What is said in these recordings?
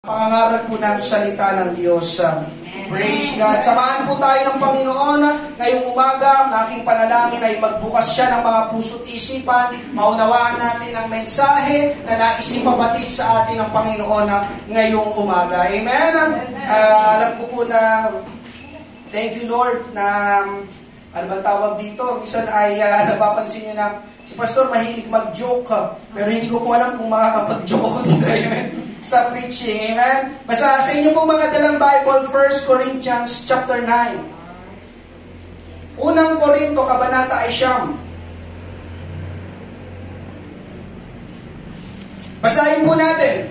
Pangangaral po ng salita ng Diyos. Praise God. Samahan po tayo ng Panginoon ngayong umaga. Ang aking panalangin ay magbukas siya ng mga puso't isipan. Maunawaan natin ang mensahe na naisipabatid sa atin ng Panginoon ngayong umaga. Amen? Alam ko po na thank you Lord na ano ba tawag dito? Minsan ay napapansin nyo na si Pastor mahilig mag-joke. Pero hindi ko po alam kung makakapag-joke ako dito. Amen? Sa preaching, amen? Basta sa inyo pong mga dalang Bible, 1 Corinthians chapter 9. Unang Korinto, kabanata ay siyam. Basahin po natin.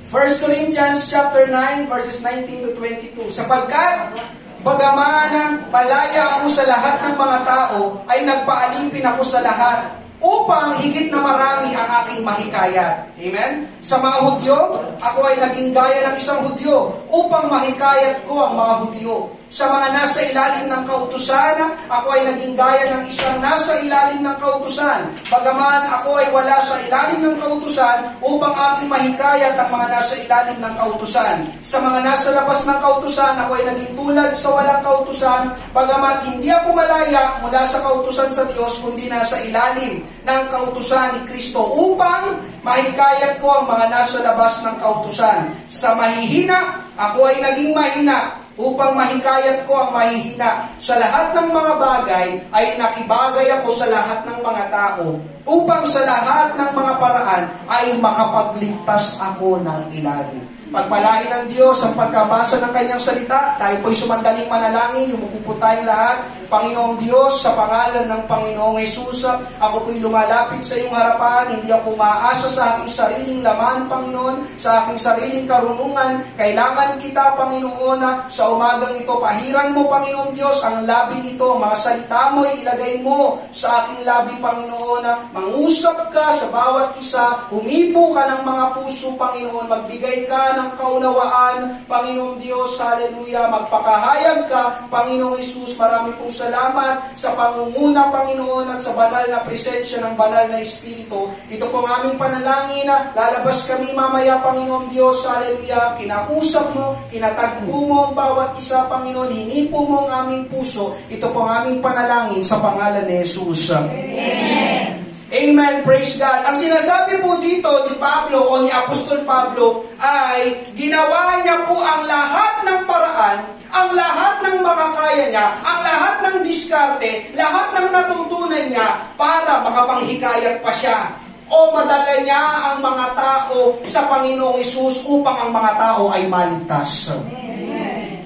1 Corinthians chapter 9, verses 19 to 22. Sapagkat, bagaman malaya ako sa lahat ng mga tao, ay nagpaalipin ako sa lahat, upang higit na marami ang aking mahikayat. Amen? Sa mga Hudyo, ako ay naging gaya ng isang Hudyo upang mahikayat ko ang mga Hudyo. Sa mga nasa ilalim ng kautusan, ako ay naging gaya ng isang nasa ilalim ng kautusan. Bagaman ako ay wala sa ilalim ng kautusan upang aking mahikayat ang mga nasa ilalim ng kautusan. Sa mga nasa labas ng kautusan, ako ay naging tulad sa walang kautusan. Bagaman hindi ako malaya mula sa kautusan sa Diyos, kundi nasa ilalim ng kautusan ni Kristo upang mahikayat ko ang mga nasa labas ng kautusan. Sa mahihina, ako ay naging mahina upang mahikayat ko ang mahihina. Sa lahat ng mga bagay ay nakibagay ako sa lahat ng mga tao upang sa lahat ng mga paraan ay makapagligtas ako ng ilan. Pagpalain ng Diyos ang pagkabasa ng kanyang salita. Tayo po'y sumandaling manalangin. Yumuko po tayong lahat. Panginoong Diyos, sa pangalan ng Panginoong Jesus, ako po'y lumalapit sa iyong harapan. Hindi ako maasa sa aking sariling laman, Panginoon, sa aking sariling karunungan. Kailangan kita, Panginoon, sa umagang ito. Pahiran mo, Panginoong Diyos, ang labing ito. Mga salita mo, ilagay mo sa aking labi, Panginoon. Mangusap ka sa bawat isa. Humipo ka ng mga puso, Panginoon. Magbigay ka ng kaunawaan, Panginoong Diyos, hallelujah, magpakahayag ka, Panginoong Jesus. Marami pong salamat sa pangunguna, Panginoon, at sa banal na presensya ng banal na Espiritu. Ito pong aming panalangin, lalabas kami mamaya, Panginoong Diyos, hallelujah, kinausap mo, kinatagpo mo ang bawat isa, Panginoon, hinipo mo ang aming puso. Ito pong aming panalangin sa pangalan ni Jesus. Amen. Amen, praise God. Ang sinasabi po dito ni Pablo o ni Apostol Pablo ay ginawa niya po ang lahat ng paraan, ang lahat ng makakaya niya, ang lahat ng diskarte, lahat ng natutunan niya para makapanghikayat pa siya o madala niya ang mga tao sa Panginoong Hesus upang ang mga tao ay maligtas.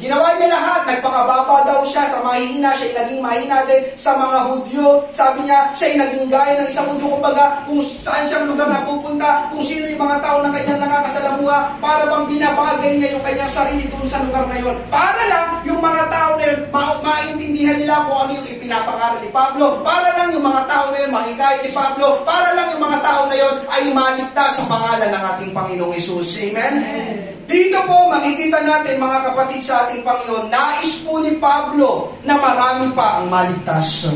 Ginawa niya lahat. Nagpakababa daw siya sa mahihina. Siya ay naging mahina din sa mga Hudyo. Sabi niya, siya ay naging gaya ng isang Hudyo. Kumbaga, kung saan siyang lugar na pupunta, kung sino yung mga tao na kanyang nakakasalamuha, para bang binabagay niya yung kanyang sarili doon sa lugar na yun. Para lang yung mga tao na yun, maintindihan nila kung ano yung ipinapangaral ni Pablo. Para lang yung mga tao na yun, mahikayat ni Pablo. Para lang yung mga tao na yun ay maligtas sa pangalan ng ating Panginoong Hesus. Amen? Dito po, makikita natin mga kapatid sa ating Panginoon, nais po ni Pablo na marami pa ang maligtas.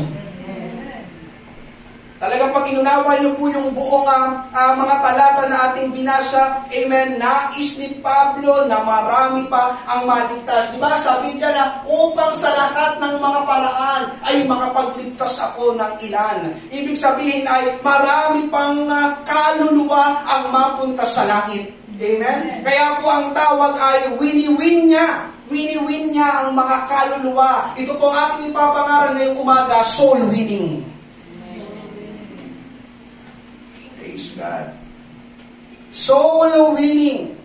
Talagang pag inunawa niyo po yung buong mga talata na ating binasa, amen, nais ni Pablo na marami pa ang maligtas. Diba? Sabi niya na, upang sa lahat ng mga paraan ay makapagligtas ako ng ilan. Ibig sabihin ay marami pang kaluluwa ang mapunta sa langit. Amen? Kaya po ang tawag ay wini-win niya. Wini-win niya ang mga kaluluwa. Ito po ang aking ipapangaral ngayong umaga, soul winning. Praise God. Soul winning.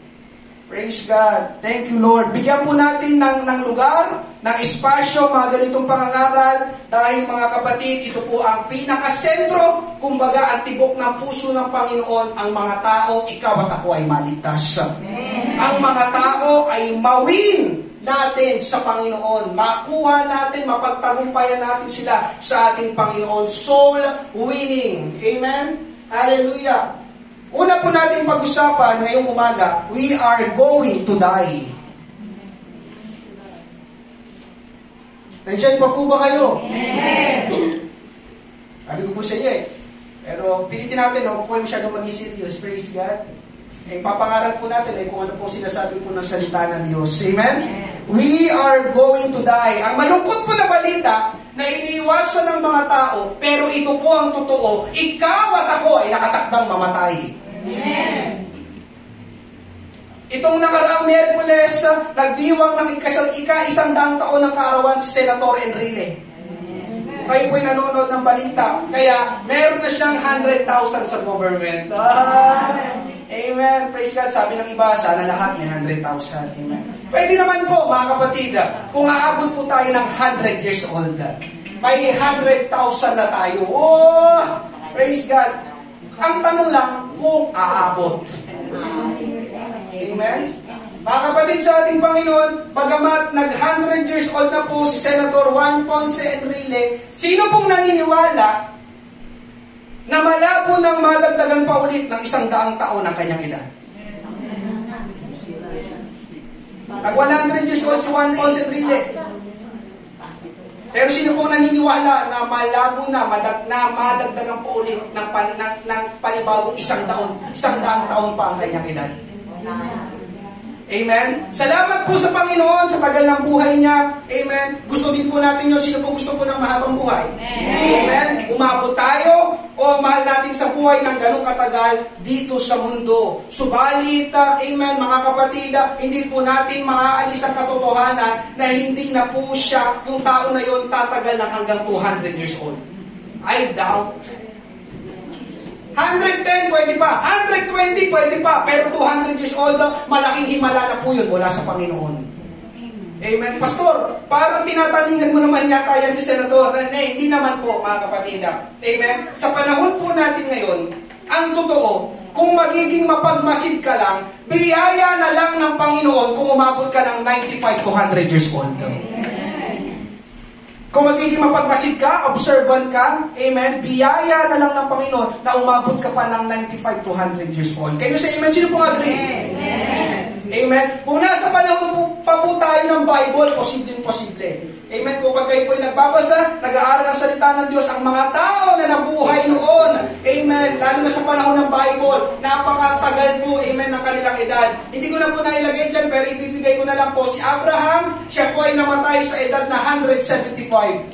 Praise God. Thank you, Lord. Bigyan po natin ng lugar, ng espasyo, mga ganitong pangangaral. Dahil mga kapatid, ito po ang pinakasentro, kumbaga ang tibok ng puso ng Panginoon, ang mga tao, ikaw at ako ay maligtas. Amen. Ang mga tao ay mawin natin sa Panginoon. Makuha natin, mapagtagumpayan natin sila sa ating Panginoon. Soul winning. Amen? Hallelujah. Una po natin pag-usapan ngayong umaga, we are going to die. Nandiyan pa po ba kayo? Amen. Sabi ko po sa inyo Pero pilitin natin, huwag po masyadong maging serious. Praise God. papangaral po natin kung ano po sinasabi po ng salita ng Diyos. Amen? We are going to die. Ang malungkot po na balita, na iniiwasan ng mga tao, pero ito po ang totoo, ikaw at ako ay nakatakdang mamatay. Amen. Itong nakaraang Miyerkules, nagdiwang ng ika-100 taon ng kaarawan si Senator Enrile. Kayo po'y nanonood ng balita, kaya meron na siyang 100,000 sa government. Amen. Praise God. Sabi ng iba, sana lahat may 100,000. Amen. Pwede naman po, mga kapatid, kung aabot po tayo ng 100 years old, may 100,000 na tayo. Oh, praise God. Ang tanong lang, kung aabot. Amen. Mga kapatid sa ating Panginoon, bagamat nag-100 years old na po si Senator Juan Ponce Enrile, sino pong naniniwala na malabo nang madagdagan pa ulit ng 100 taon ang kanyang edad? Nag-100 years old si Juan Ponce Enrile. Pero sino pong naniniwala na malabo na madagdagan pa ulit ng panibagong 100 taon pa ang kanyang edad? Amen? Salamat po sa Panginoon sa tagal ng buhay niya. Amen? Gusto din po natin yun. Sino po gusto po ng mahabang buhay? Amen? Umabot tayo o ang mahal natin sa buhay ng ganong katagal dito sa mundo. Subalit, amen, mga kapatid, hindi po natin maaalis ang katotohanan na hindi na po siya, yung tao na yun, tatagal ng hanggang 200 years old. I doubt. 110, pwede pa. 120, pwede pa. Pero 200 years old, malaking himala na po yun mula sa Panginoon. Amen. Pastor, parang tinataningan mo naman yata yan si Senador. Hindi naman po, mga kapatid. Amen. Sa panahon po natin ngayon, ang totoo, kung magiging mapagmasid ka lang, biyaya na lang ng Panginoon kung umabot ka ng 95 to 100 years old. Kung magiging mapagmasid ka, observant ka, amen, biyaya na lang ng Panginoon na umabot ka pa ng 95 to 100 years old. Kayo sa amen, sino pong agree? Amen. Kung nasa panahon pa po tayo ng Bible, posibleng-posible. Amen. Kung pag kayo po'y nagbabasa, nag-aaral ng salita ng Diyos, ang mga tao na nabuhay noon, amen, lalo na sa panahon ng Bible, napakatagal po, amen, ng kanilang edad. Hindi ko na po nailagay dyan, pero ibibigay ko na lang po si Abraham, siya po ay namatay sa edad na 175.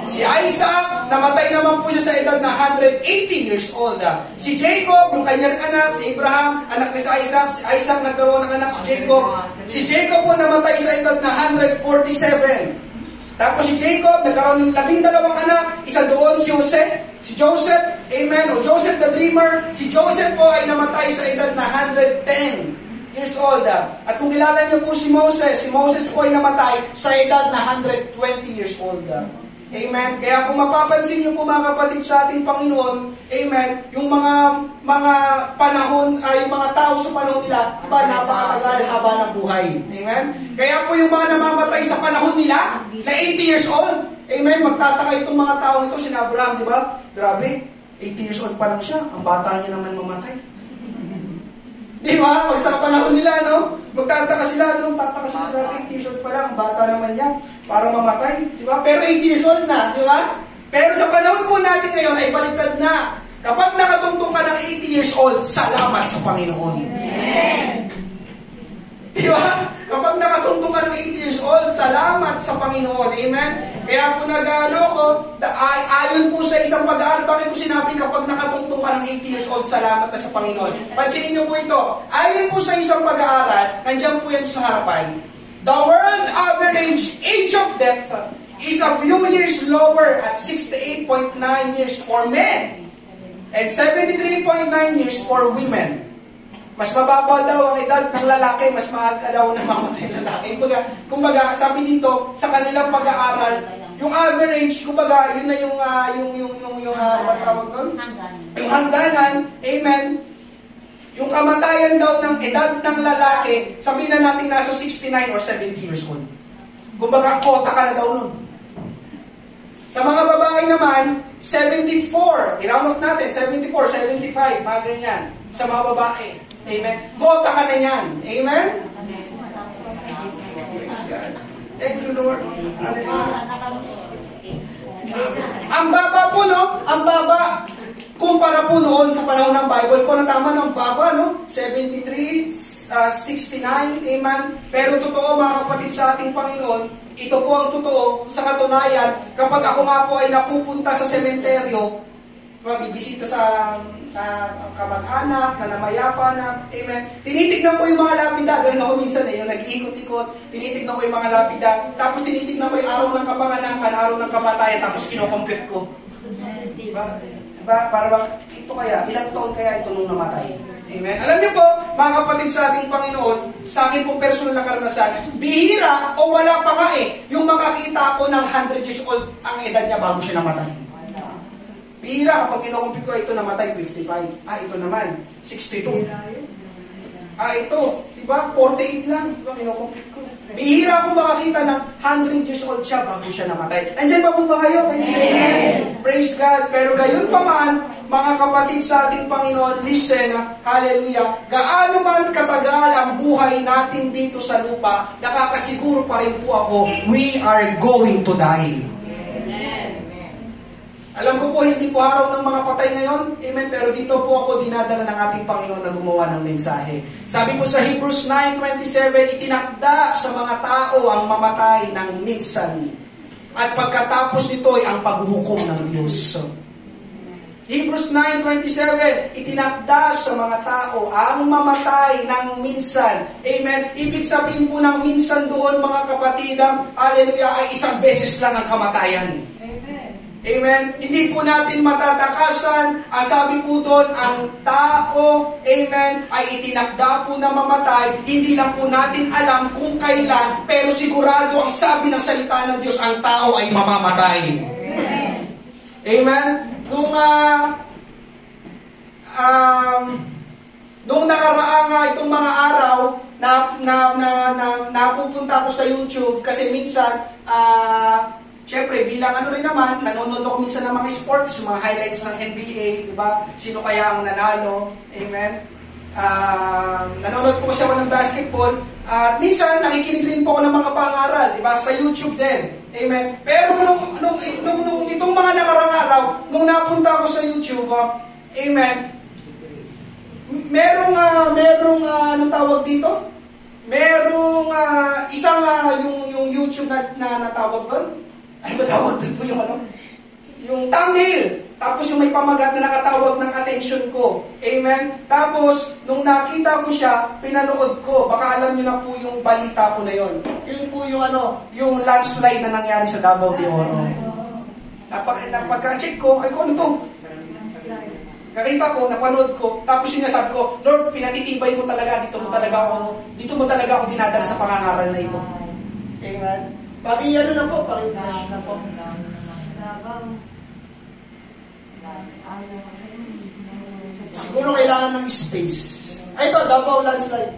Si Isaac, namatay naman po siya sa edad na 180 years old. Si Jacob, yung kanyang anak, si Abraham, anak ni Isaac, si Isaac nagkaroon ng anak si Jacob. Si Jacob po namatay sa edad na 147. Tapos si Jacob, nagkaroon ng 12 anak, isa doon si Joseph, amen, o Joseph the Dreamer. Si Joseph po ay namatay sa edad na 110 years old. At kung kilala niyo po si Moses po ay namatay sa edad na 120 years old. Amen. Kaya kung mapapansin niyo po mga kapatid sa ating Panginoon, amen, yung mga panahon, yung mga tao sa panahon nila, napakatagal haba ng buhay. Amen. Kaya po yung mga namamatay sa panahon nila, na 80 years old, amen, magtataka itong mga tao ito, si Abraham, di ba? Grabe, 80 years old pa lang siya, ang bata niya naman mamatay. Di ba? Pag sa panahon nila, no? Magtataka sila, no? Tataka sila, 80 years old pa lang, bata naman niya, para mamatay. Di ba? Pero 80 years old na, di ba? Pero sa panahon po natin ngayon ay baliktad na. Kapag nakatungtong ka ng 80 years old, salamat sa Panginoon. Amen. Di ba? Kapag nakatungtong ka ng 80 years old, salamat sa Panginoon. Amen? Kaya po ayon po sa isang pag-aaral, bakit po sinabi kapag nakatungtong ka ng 80 years old, salamat na sa Panginoon? Pansinin niyo po ito. Ayon po sa isang pag-aaral, nandiyan po yan sa harapan. The world average age of death is a few years lower at 68.9 years for men and 73.9 years for women. Mas mababa daw ang edad ng lalaki, mas maaga daw namamatay ng lalaki. Kumbaga, sabi dito, sa kanilang pag-aaral, yung average, kumbaga, yun na yung matawag doon? Yung hangganan, amen, yung kamatayan daw ng edad ng lalaki, sabihin na natin nasa 69 or 70 years old. Kumbaga, kota ka na daw nun. Sa mga babae naman, 74, i-round off natin, 74, 75, mga ganyan, sa mga babae. Amen. Kota ka na yan. Amen? Praise God. Thank you, Lord. Hallelujah. Ang baba po, no? Ang baba. Kumpara po noon sa panahon ng Bible po, na tama ng baba, no? 73, 69, amen. Pero totoo mga kapatid sa ating Panginoon, ito po ang totoo. Sa katunayan, kapag ako nga po ay napupunta sa sementeryo, bibisita sa kamag-anak, na namayapa na, amen. Tinitignan ko yung mga lapida, ganoon ako minsan yung nag-iikot-ikot, tinitignan ko yung mga lapida, tapos tinitignan ko yung araw ng kapanganakan, araw ng kamatayan, tapos kinocompute ko. Diba? Para bang, ito kaya, ilang taon kaya ito nung namatay? Amen. Alam niyo po, mga kapatid sa ating Panginoon, sa akin pong personal na karanasan, bihira o wala pa nga yung makakita ko ng 100 years old ang edad niya bago siya namatay. Bihira, kapag kinocompute ko, ito namatay, 55. Ito naman, 62. Ito, diba, 48 lang. Diba, kinocompute ko. Bihira akong makakita ng 100 years old siya bago siya namatay. Nandiyan pa po ba kayo? Amen. Praise God. Pero gayon pa man, mga kapatid sa ating Panginoon, listen, hallelujah, gaano man katagal ang buhay natin dito sa lupa, nakakasiguro pa rin po ako, we are going to die. Alam ko po, hindi po araw ng mga patay ngayon. Amen. Pero dito po ako dinadala ng ating Panginoon na gumawa ng mensahe. Sabi po sa Hebrews 9:27, itinakda sa mga tao ang mamatay ng minsan. At pagkatapos nito ay ang paghuhukom ng Diyos. Hebrews 9:27, itinakda sa mga tao ang mamatay ng minsan. Amen. Ibig sabihin po ng minsan doon, mga kapatid, hallelujah, ay isang beses lang ang kamatayan. Amen. Hindi po natin matatakasan. Sabi po doon, ang tao, amen, ay itinakda po na mamatay. Hindi lang po natin alam kung kailan, pero sigurado ang sabi ng salita ng Diyos, ang tao ay mamamatay. Amen. Amen. Nung nakaraang itong mga araw, napupunta ako sa YouTube kasi minsan, siyempre, bilang rin naman, nanonood ako minsan ng mga sports, mga highlights ng NBA, di ba? Sino kaya ang nanalo? Amen? Nanonood po kasi ako ng basketball. At minsan, nakikinig rin po ako ng mga pangaral, di ba? Sa YouTube din. Amen? Pero nung itong mga nakarang araw, nung napunta ako sa YouTube, amen, merong anong tawag dito? Merong isang yung YouTube na natawag doon. Ay, matawag doon po yung thumbnail. Tapos yung may pamagat na nakatawag ng attention ko. Amen? Tapos, nung nakita ko siya, pinanood ko. Baka alam niyo na po yung balita po na yon. Yun po yung landslide na nangyari sa Davao de Oro. Pagka-check ko, ay, kung ano to? Kakita ko, napanood ko, tapos yun nga sabi ko, Lord, pinatitibay mo talaga, dito mo talaga ako dinadala sa pangangaral na ito. Amen? Paki-flash na po. Siguro kailangan ng space. Ay, ito, Davao landslide.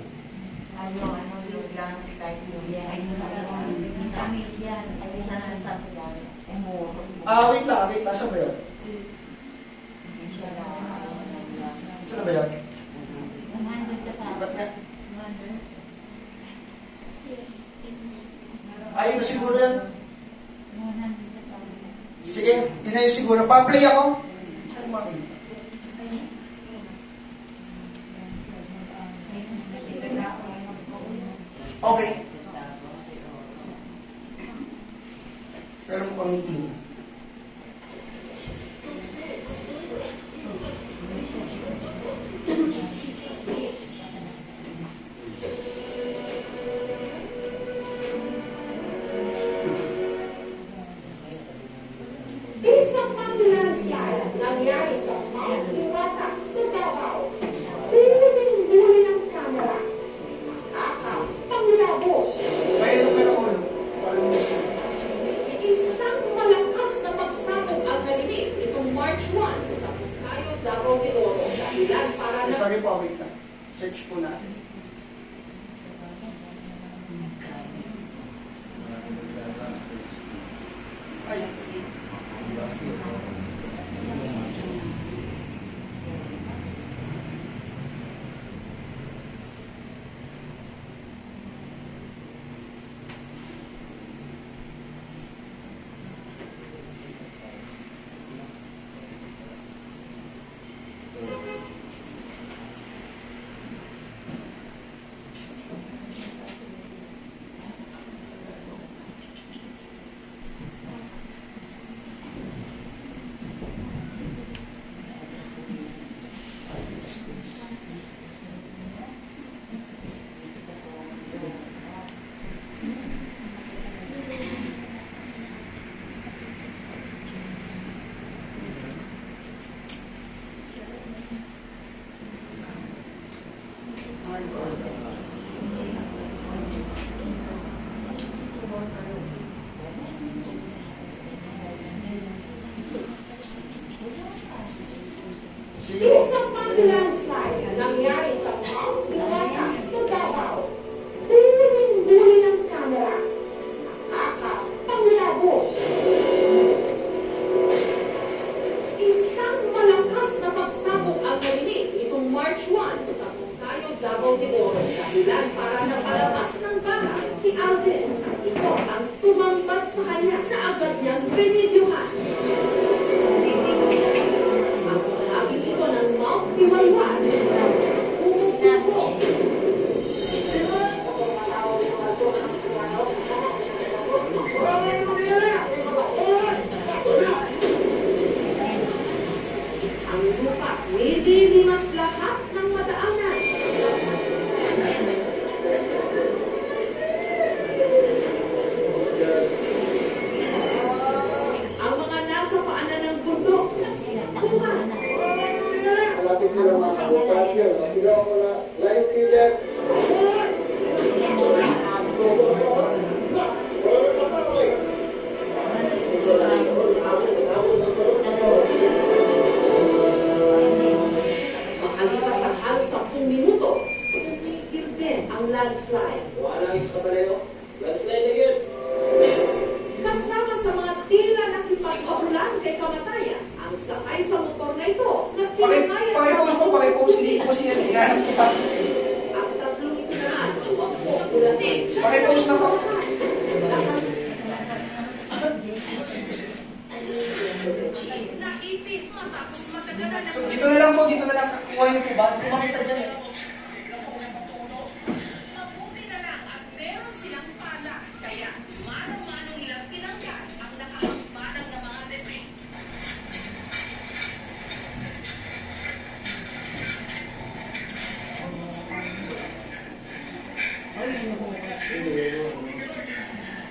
Wait lang. Saan ba yun? Saan ba yun? Ipat nga. Ayun na siguro yan. Sige, yun na yung siguro. Pa-play ako. Ano makita? Okay. Pero mukhang hindi na. Sorry po, wait lang. Search po natin. Ay. Kasama sa mga tila nakipag-ulan kay kamatayan, ang sakay sa motor na ito na pinamayan Pakipost, hindi ko siya nangyari. ang tatlong ito naman sa Bulasin. Pakipost na po. Naipit matapos matagalan So, dito na lang po, dito na lang. Kuha niyo po ba? Kung makita dyan eh. Mabuti na lang at meron silang pala. Kaya mano-mano nilang tinanggal ang nakahambalang na mga debris.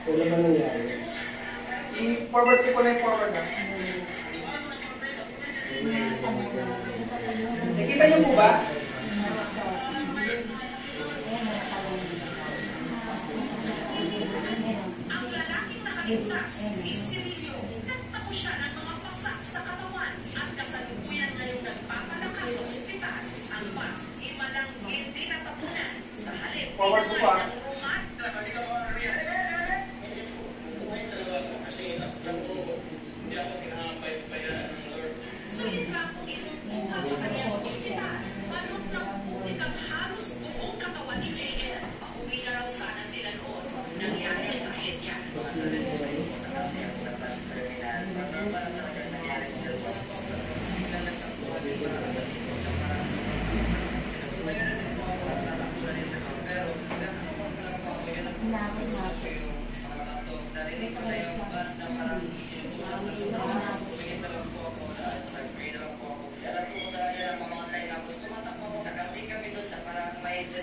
Wala ba nangyari? I-forward ko po na yung forward na. Nakita niyo po ba? Ang lalaking nakaligtas, si Cirilio, nagtapos siya ng mga pasak sa katawan at kasalukuyan ngayong nagpapalakas sa ospital. Ang mas, imalanggit din natapunan sa halip Forward ko pa. ng rumat. Sa litratong inukuha sa kanya sa ospital, balot ng putik ang halos buong katawan ni JL. Pauwi na raw sana sila noon. Nangyari ang trahedya.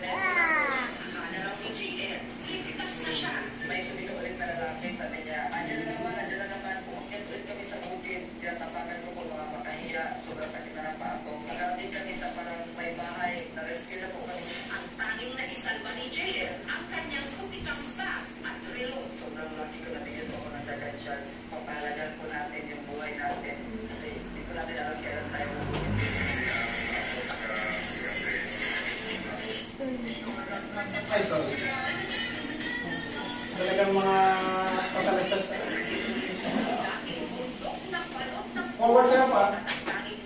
Akala raw ni JL, ligtas na siya. May sumito ulit na lalaki, sabi niya, andyan na naman, pumakit ulit kami sa bukid, tinatapakan ko po mga makahiya, sobrang sakit na ng paa ko. Nakarating kami sa parang may bahay, na-rescue na po kami. Ang tanging naisalba ni JL, ang kanyang putikang bag at relo. Sobrang lucky ko na bigyan po ako ng second chance. Papahalagan po natin yung buhay natin, kasi hindi ko natin alam kailan tayo bubukid. Ay, sorry. Talagang mga patalastas. Dating bundok na balot ng Forward na pa. tanging.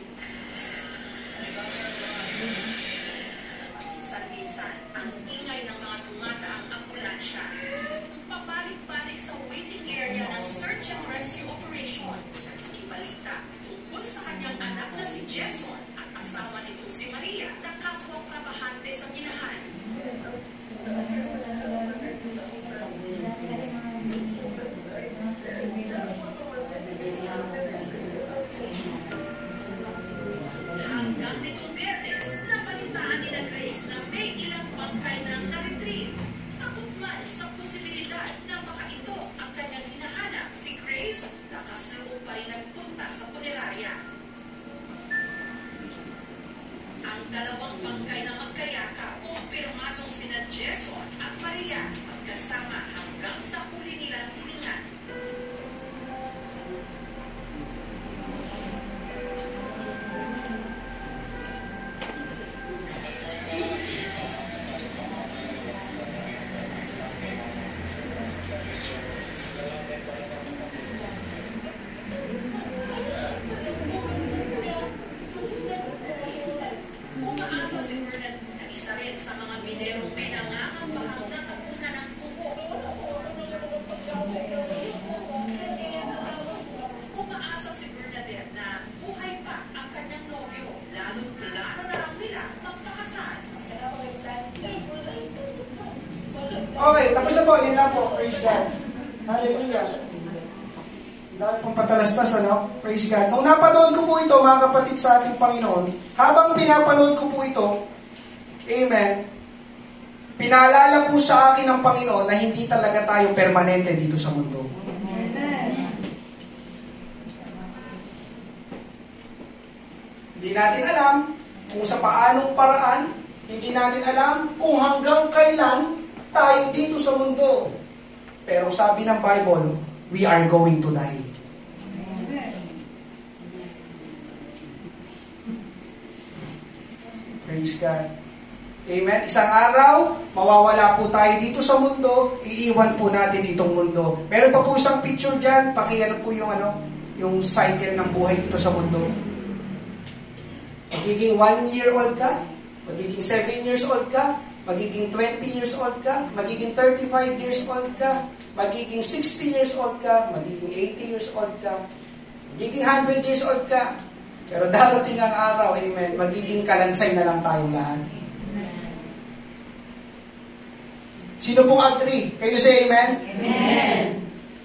Minsan-minsan, ang ingay ng mga dumadaang ambulansya. Pabalik-balik sa waiting area ng search and rescue operation. Nakikibalita tungkol sa kanyang anak na si Jason at asawa nitong si Maria na kapwang trabahante sa minahan. Hanggang nitong Biyernes, nabalitaan ni na Grace na may ilang bangkay nang na-retrieve. Takot man sa posibilidad na baka ito ang kanyang hinahanap, si Grace lakas loob pa rin nagpunta sa punerarya. Ang dalawang bangkay na magkayaka, kumpirmadong sina Jason at Maria, magkasama hanggang sa huli nilang hiningan. Umaasa si Bernard na isa rin sa mga minerong may nangangambahang natapunan ng buko. Umaasa si Bernadette na buhay pa ang kanyang nobyo, lalo't plano na raw nila magpakasal. Okay, tapos na po. Yun lang po. Praise God. Hallelujah. Dahil pong patalastas, ano? Praise God. Nung napanood ko po ito, mga kapatid sa ating Panginoon, habang pinapanood ko po ito, amen, pinaalala po sa akin ng Panginoon na hindi talaga tayo permanente dito sa mundo. Hindi natin alam kung sa paanong paraan, hindi natin alam kung hanggang kailan tayo dito sa mundo. Pero sabi ng Bible, we are going to die. Praise God. Amen? Isang araw, mawawala po tayo dito sa mundo, iiwan po natin itong mundo. Meron pa po isang picture dyan, pakiano po yung cycle ng buhay dito sa mundo. Magiging 1 year old ka, magiging 7 years old ka, magiging 20 years old ka, magiging 35 years old ka, magiging 60 years old ka, magiging 80 years old ka, magiging 100 years old ka. Pero darating ang araw, amen, magiging kalansay na lang tayong lahat. Sino pong agree? Can you say amen? Amen.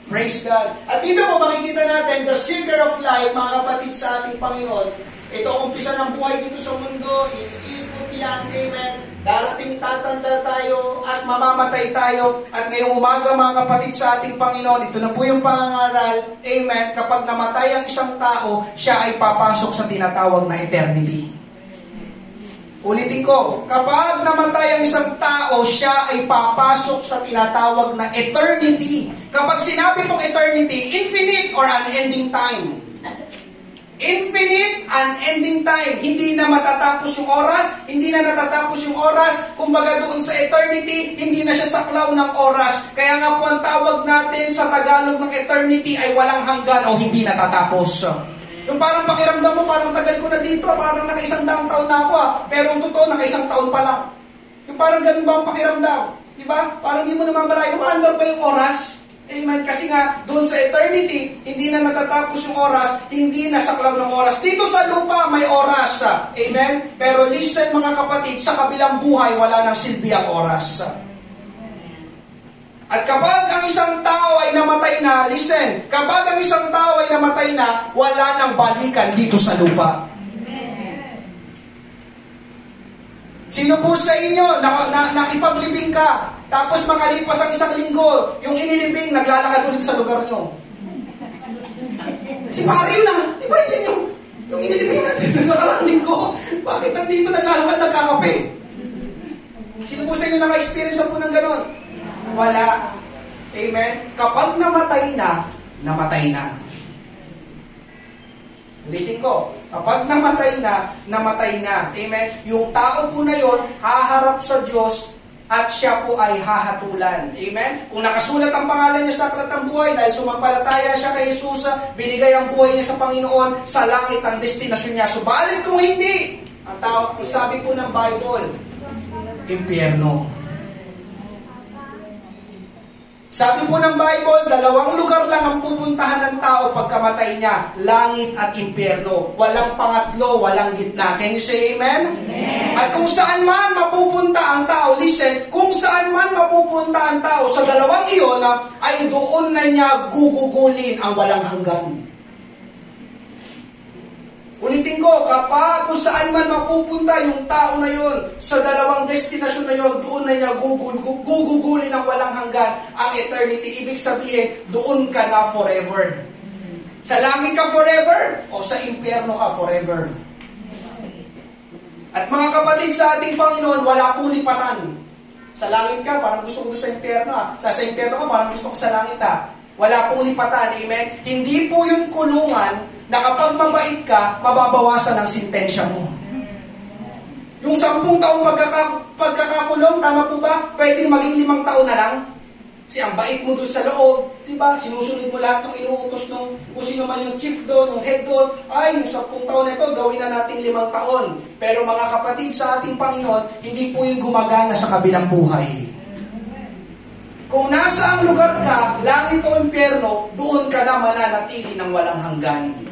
Praise God. At dito po makikita natin, the circle of life, mga kapatid sa ating Panginoon. Ito ang umpisa ng buhay dito sa mundo. Iikot yan, amen. Darating tatanda tayo at mamamatay tayo. At ngayong umaga, mga kapatid sa ating Panginoon, ito na po yung pangangaral, amen. Kapag namatay ang isang tao, siya ay papasok sa tinatawag na eternity. Ulitin ko, kapag namatay ang isang tao, siya ay papasok sa tinatawag na eternity. Kapag sinabi pong eternity, infinite or unending time. Infinite, unending time. Hindi na matatapos yung oras, hindi na natatapos yung oras. Kumbaga doon sa eternity, hindi na siya saklaw ng oras. Kaya nga po ang tawag natin sa Tagalog ng eternity ay walang hanggan o hindi natatapos. Yung parang pakiramdam mo, parang tagal ko na dito, parang naka-100 taon na ako pero ang totoo, naka-1 taon pa lang. Yung parang ganun ba ang pakiramdam? Diba? Parang hindi mo namamalayan, umaandar ba yung oras? Amen. Kasi nga, doon sa eternity, hindi na natatapos yung oras, hindi na saklaw ng oras. Dito sa lupa, may oras. Amen. Pero listen mga kapatid, sa kabilang buhay, wala nang silbi ang oras. At kapag ang isang tao ay namatay na, listen, kapag ang isang tao ay namatay na, wala nang balikan dito sa lupa. Sino po sa inyo, nakipaglibing ka, tapos makalipas ang 1 linggo, yung inilibing, naglalakad ulit sa lugar nyo? Si Mario na, di ba yun yung inilibing natin sa nakarang linggo? Bakit nandito naglalakad, nagkakape? Sino po sa inyo naka-experience po ng ganon? Wala. Amen? Kapag namatay na, namatay na. Ulitin ko, kapag namatay na, namatay na. Amen? Yung tao po na yon, haharap sa Diyos at siya po ay hahatulan. Amen? Kung nakasulat ang pangalan niya sa aklat ng buhay, dahil sumampalataya siya kay Jesus, binigay ang buhay niya sa Panginoon, sa langit ang destinasyon niya. Subalit kung hindi, ang sabi po ng Bible, impyerno. Sabi po ng Bible, 2 lugar lang ang pupuntahan ng tao pagkamatay niya, langit at impyerno. Walang pangatlo, walang gitna. Can you say amen? Amen. At kung saan man mapupunta ang tao, listen, kung saan man mapupunta ang tao sa dalawang iyon, ay doon na niya gugugulin ang walang hanggan. Ulitin ko, kapag kung saan man mapupunta yung tao na yon sa dalawang destinasyon na yon, doon na niya gugugulin ang walang hanggan, ang eternity. Ibig sabihin, doon ka na forever. Sa langit ka forever o sa impyerno ka forever. At mga kapatid sa ating Panginoon, wala pong lipatan. Sa langit ka, parang gusto ko doon sa impyerno. Sa impyerno ka, parang gusto ko sa langit. Wala pong lipatan. Amen? Hindi po yung kulungan na kapag mabait ka, mababawasan ang sintensya mo. Yung 10 taong pagkakakulong, tama po ba? Pwedeng maging 5 taon na lang. Kasi ang bait mo doon sa loob, diba? Sinusunod mo lahat ng inuutos ng kung sino man yung chief doon, yung head doon. Ay, yung 10 taon na ito, gawin na natin 5 taon. Pero mga kapatid sa ating Panginoon, hindi po yung gumagana sa kabilang buhay. Kung nasa ang lugar ka, langit o impyerno, doon ka na mananatili ng walang hanggan.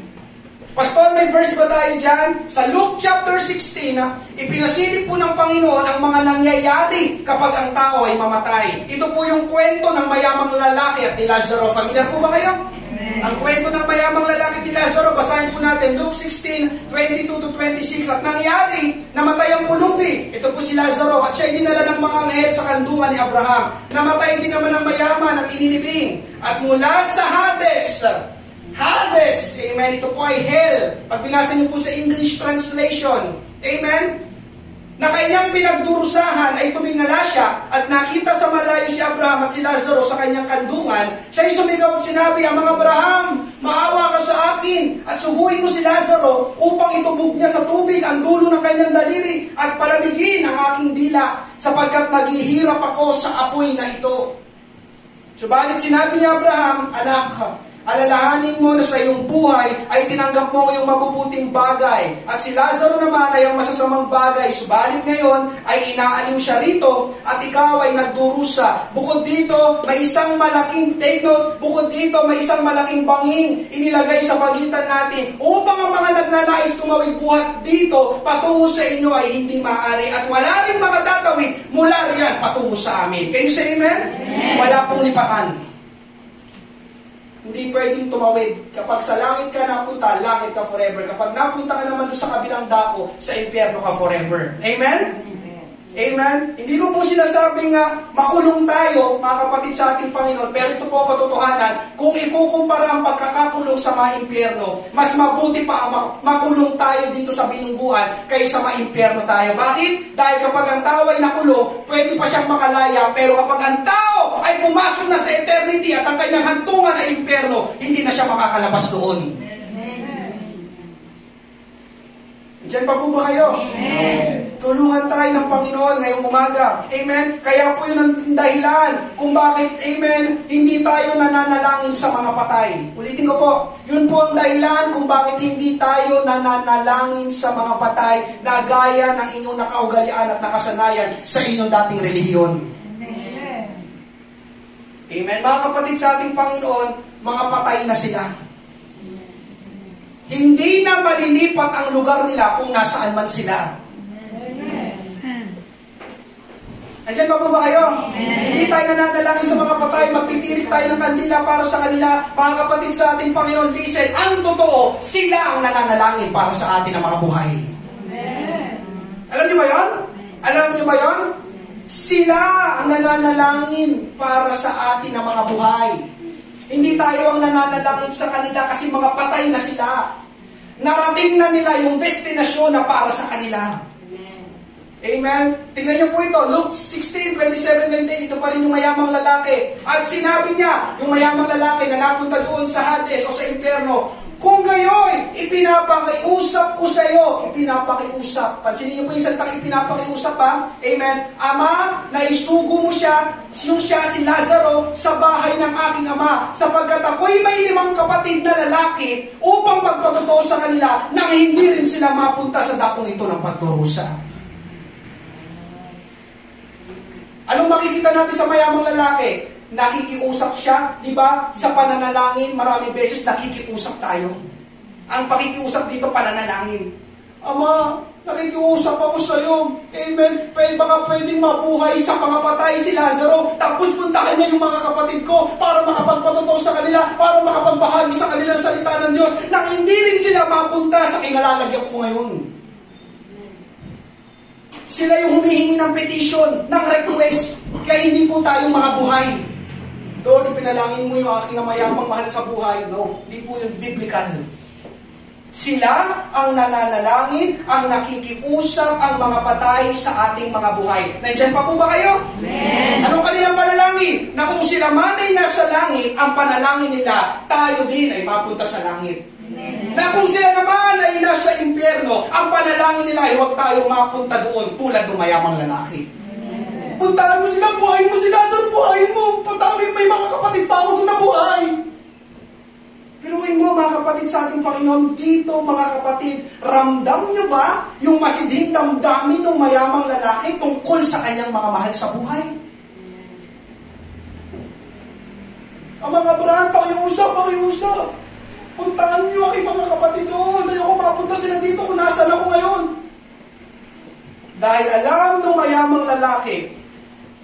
Pastor, may verse ba tayo dyan? Sa Luke chapter 16, ipinasilip po ng Panginoon ang mga nangyayari kapag ang tao ay mamatay. Ito po yung kwento ng mayamang lalaki at ni Lazaro. Familiar po ba kayo? Amen. Ang kwento ng mayamang lalaki at ni Lazaro, basahin po natin Luke 16, 22-26. At nangyari, namatay ang pulubi. Ito po si Lazaro at siya ay dinala ng mga anghel sa kandungan ni Abraham. Namatay din naman ang mayaman at inilibing. At mula sa Hades, amen, ito po ay hell. Pag binasa niyo po sa English translation, amen, na kanyang pinagdurusahan ay tumingala siya at nakita sa malayo si Abraham at si Lazaro sa kanyang kandungan, siya'y sumigaw at sinabi, Amang Abraham, maawa ka sa akin at suguin mo si Lazaro upang itubog niya sa tubig ang dulo ng kanyang daliri at palamigin ang aking dila sapagkat naghihirap ako sa apoy na ito. Subalit sinabi ni Abraham, Anak, alalahanin mo na sa iyong buhay ay tinanggap mo ang iyong mabubuting bagay. At si Lazaro naman ay ang masasamang bagay. Subalit ngayon ay inaaliw siya rito at ikaw ay nagdurusa. Bukod dito, may isang malaking, take note, bukod dito may isang malaking banging inilagay sa pagitan natin upang ang mga nagnanais tumawid buhat dito patungo sa inyo ay hindi maaari. At wala rin makatatawid mula riyan patungo sa amin. Can you say amen? Amen. Wala pong lipatan. Hindi pwedeng tumawid. Kapag sa langit ka napunta, langit ka forever. Kapag napunta ka naman doon sa kabilang dako, sa impyerno ka forever. Amen? Amen? Hindi ko po sinasabing makulong tayo, mga kapatid sa ating Panginoon, pero ito po ang katotohanan. Kung ikukumpara ang pagkakakulong sa mga impyerno, mas mabuti pa ang makulong tayo dito sa binungguan kaysa maimpyerno tayo. Bakit? Dahil kapag ang tao ay nakulong, pwede pa siyang makalaya, pero kapag ang tao ay pumasok na sa eternity at ang kanyang hantungan ay impyerno, hindi na siya makakalabas doon. Diyan pa po ba kayo? Amen. Tulungan tayo ng Panginoon ngayong umaga. Amen? Kaya po yun ang dahilan kung bakit, amen, hindi tayo nananalangin sa mga patay. Ulitin ko po, yun po ang dahilan kung bakit hindi tayo nananalangin sa mga patay na gaya ng inyong nakaugalian at nakasanayan sa inyong dating relihiyon. Amen. Amen. Mga kapatid sa ating Panginoon, mga patay na sila. Hindi na malilipat ang lugar nila kung nasaan man sila. Andiyan pa po ba kayo? Hindi tayo nananalangin sa mga patay, magtitirik tayo ng kandila para sa kanila. Mga kapatid sa ating Panginoon, listen, ang totoo, sila ang nananalangin para sa atin ang mga buhay. Alam niyo ba yan? Alam niyo ba yan? Sila ang nananalangin para sa atin ang mga buhay. Hindi tayo ang nananalangin sa kanila kasi mga patay na sila. Narating na nila yung destinasyon na para sa kanila. Amen? Tingnan niyo po ito, Luke 16:27-28, ito pa rin yung mayamang lalaki. At sinabi niya, yung mayamang lalaki na napunta doon sa Hades o sa impyerno, kung gayoy, ipinapakiusap ko sa iyo. Ipinapakiusap. Pansinin niyo po yung salitang ipinapakiusap, ha? Amen. Ama, naisugo mo siya, yung siya si Lazaro, sa bahay ng aking ama, sapagkat ako'y may 5 kapatid na lalaki upang magpatotoo sa kanila nang hindi rin sila mapunta sa dakong ito ng pagdurusa. Anong makikita natin sa mayamang lalaki? Nakikiusap siya, di ba? Sa pananalangin, maraming beses nakikiusap tayo. Ang pakikiusap dito, pananalangin. Ama, nakikiusap ako sa iyo. Amen. Baka pwedeng mabuhay sa mga patay si Lazaro, tapos puntahan niya yung mga kapatid ko para makapagpatotoo sa kanila, para makapagbahagi sa kanila ng salita ng Diyos, nang hindi rin sila mapunta sa kinalalagyan ko ngayon. Sila yung humihingi ng petition, ng request, kaya hindi po tayo mga buhay. Doon, ipinalangin mo yung aking mayamang mahal sa buhay. No, di po yung biblical. Sila ang nananalangin, ang nakikiusap ang mga patay sa ating mga buhay. Nandiyan pa po ba kayo? Amen. Anong kanilang panalangin? Na kung sila man ay nasa langit, ang panalangin nila, tayo din ay mapunta sa langit. Amen. Na kung sila naman ay nasa impyerno, ang panalangin nila ay huwag tayong mapunta doon tulad ng mayamang lalaki. Puntahan mo sila, buhayin mo sila, sir, buhayin mo. Puntahan mo may mga kapatid pa ako doon na buhay. Pero mo, mga kapatid sa ating Panginoon, dito mga kapatid, ramdam nyo ba yung masidhing damdamin ng mayamang lalaki tungkol sa kanyang mga mahal sa buhay? Ang mga Abraham, pakiusap. Puntahan nyo aking mga kapatid doon. Ayoko mapunta sila dito kung nasan ako ngayon. Dahil alam ng mayamang lalaki,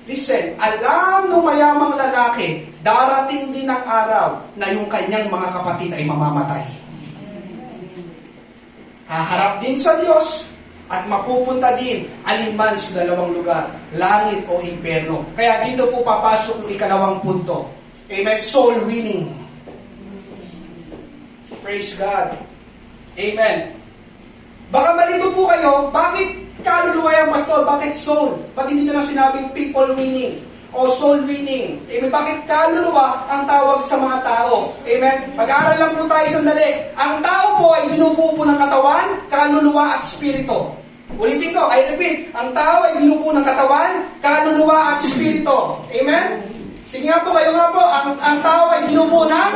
listen, alam ng mayamang lalaki, darating din ang araw na yung kanyang mga kapatid ay mamamatay. Haharap din sa Diyos at mapupunta din alinman sa dalawang lugar, langit o impyerno. Kaya dito po papasok yung ikalawang punto. Amen. Soul winning. Praise God. Amen. Baka malito po kayo, bakit kaluluwa yung pastor? Bakit soul? Ba't hindi na lang sinabing people winning? o soul winning. Amen. Bakit kaluluwa ang tawag sa mga tao? Amen. Pag-aaral lang po tayo sandali. Ang tao po ay binubuo po ng katawan, kaluluwa at espiritu. Ulitin ko, I repeat, ang tao ay binubuo ng katawan, kaluluwa at espiritu. Amen? Sige nga po, kayo nga po, ang tao ay binubuo ng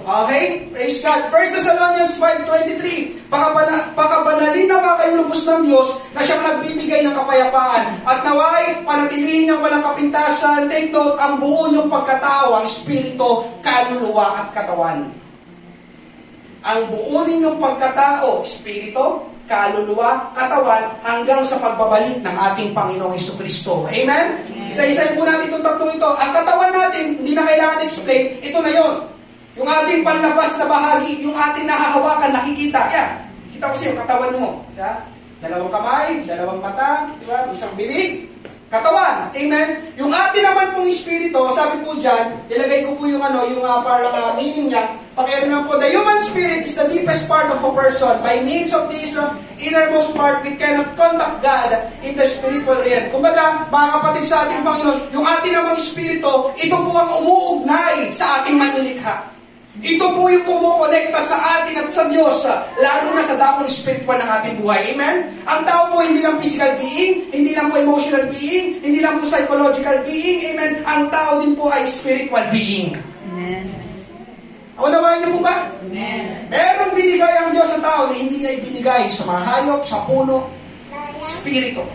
okay? Praise God. 1 Thessalonians 5:23. Pakabanalin na nga kayong lubos ng Diyos na siyang nagbibigay ng kapayapaan. At naway, panatilihin niyang walang kapintasan. Take note, ang buo niyong pagkatao, ang espiritu, kaluluwa at katawan. Ang buo ninyong pagkatao, espiritu, kaluluwa, katawan, hanggang sa pagbabalik ng ating Panginoong Jesucristo. Amen? Isa-isayin po natin itong tatlong ito. Ang katawan natin, hindi na kailangan explain, ito na yon. Yung ating panlabas na bahagi, yung ating nahahawakan, nakikita. Yan. Kita ko siya yung katawan mo. Yeah? Dalawang kamay, dalawang mata, diba? Isang bibig. Katawan. Amen? Yung atin naman pong espiritu, sabi po dyan, nilagay ko po yung parang meaning niya. Pakialam lang po, the human spirit is the deepest part of a person. By means of this innermost part, we cannot contact God in the spiritual realm. Kumbaga, mga kapatid sa ating Panginoon, yung atin namang espiritu, ito po ang umuugnay sa ating manlilikha. Ito po yung kumukonekta sa atin at sa Diyos, lalo na sa dakong spiritual ng ating buhay. Amen? Ang tao po hindi lang physical being, hindi lang po emotional being, hindi lang po psychological being. Amen? Ang tao din po ay spiritual being. Amen. Unawain niyo po ba? Amen. Merong binigay ang Diyos sa tao na hindi niya ibinigay sa mga hayop, sa puno, spirito.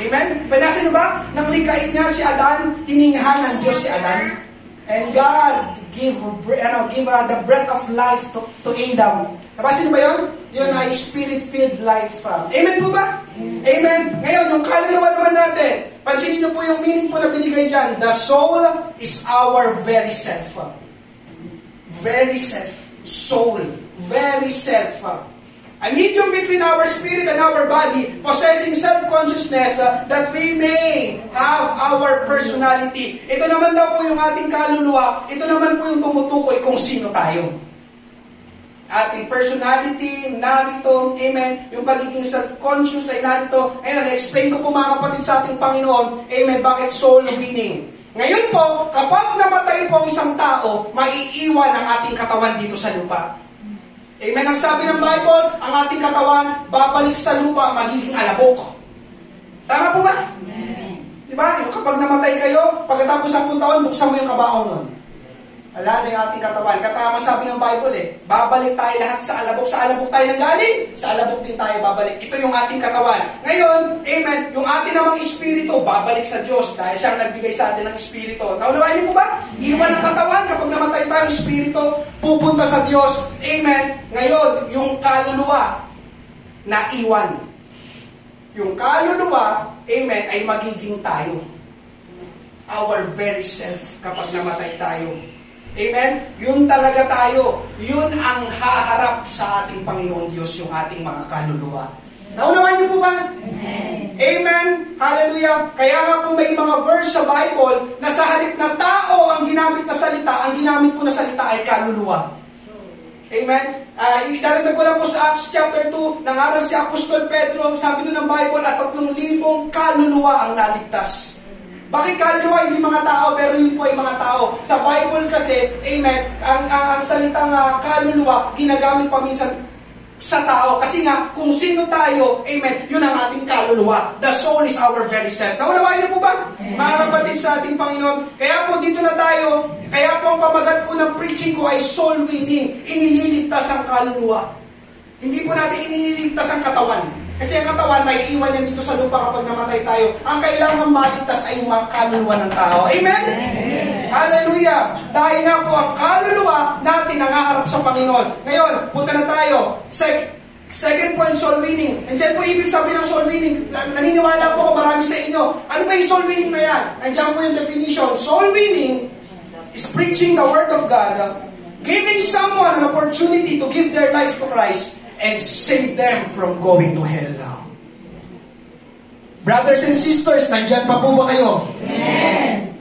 Amen? Panasin niyo ba? Nang likain niya si Adan, tininghan ng Diyos si Adan. And God give the breath of life to Adam. Nabasin niyo ba yun? Yun ay spirit-filled life. Amen po ba? Amen. Ngayon, yung kaluluwa naman natin, pansinin niyo po yung meaning po na binigay dyan. The soul is our very self. Very self. Soul. Very self. A medium between our spirit and our body, possessing self-consciousness that we may have our personality. Ito naman daw po yung ating kaluluwa. Ito naman po yung tumutukoy kung sino tayo. Ating personality, narito, amen. Yung pagiging self-conscious ay narito. Ayun, explain ko po mga kapatid sa ating Panginoon, amen, bakit soul winning. Ngayon po, kapag namatay po ang isang tao, maiiwan ang ating katawan dito sa lupa. Amen. Ang sabi ng Bible, ang ating katawan, babalik sa lupa, magiging alabok. Tama po ba? Amen. Diba? Yung kapag namatay kayo, pagkatapos 10 taon, buksan mo yung kabaong nun. Wala na yung ating katawan. Katama sabi ng Bible babalik tayo lahat sa alabok. Sa alabok tayo nanggaling, sa alabok din tayo babalik. Ito yung ating katawan. Ngayon, amen, yung ating namang espiritu, babalik sa Diyos dahil siyang nagbigay sa atin ng espiritu. Naunawain niyo po ba? Iwan ang katawan kapag namatay tayo, espiritu, pupunta sa Diyos. Amen. Ngayon, yung kaluluwa, naiwan. Yung kaluluwa, amen, ay magiging tayo. Our very self kapag namatay tayo. Amen? Yun talaga tayo. Yun ang haharap sa ating Panginoon Diyos, yung ating mga kaluluwa. Naunawain niyo po ba? Amen. Amen. Hallelujah. Kaya nga po may mga verse sa Bible na sa halip na tao ang ginamit na salita, ang ginamit po na salita ay kaluluwa. Amen? Idadagdag ko lang po sa Acts chapter 2, nangaral si Apostol Pedro, sabi doon ng Bible, at 3,000 kaluluwa ang naligtas. Bakit kaluluwa? Hindi mga tao, pero yun po ay mga tao. Sa Bible kasi, amen, ang salitang kaluluwa, ginagamit pa minsan sa tao. Kasi nga, kung sino tayo, amen, yun ang ating kaluluwa. The soul is our very self. Naunawain niyo po ba? Mga kapatid sa ating Panginoon. Kaya po dito na tayo, kaya po ang pamagat po ng preaching ko ay soul winning. Inililigtas ang kaluluwa. Hindi po natin inililigtas ang katawan. Kasi ang katawan, may iwan yan dito sa lupa kapag namatay tayo. Ang kailangan maligtas ay yung mga kaluluwa ng tao. Amen? Amen. Hallelujah! Dahil nga po ang kaluluwa natin ang haharap sa Panginoon. Ngayon, punta na tayo. Second point, soul winning. Nandiyan po ibig sabihin ng soul winning. Naniniwala po ako marami sa inyo. Ano ba yung soul winning na yan? Nandiyan po yung definition. Soul winning is preaching the Word of God, giving someone an opportunity to give their life to Christ, and save them from going to hell now. Brothers and sisters, nandyan pa po ba kayo? Amen.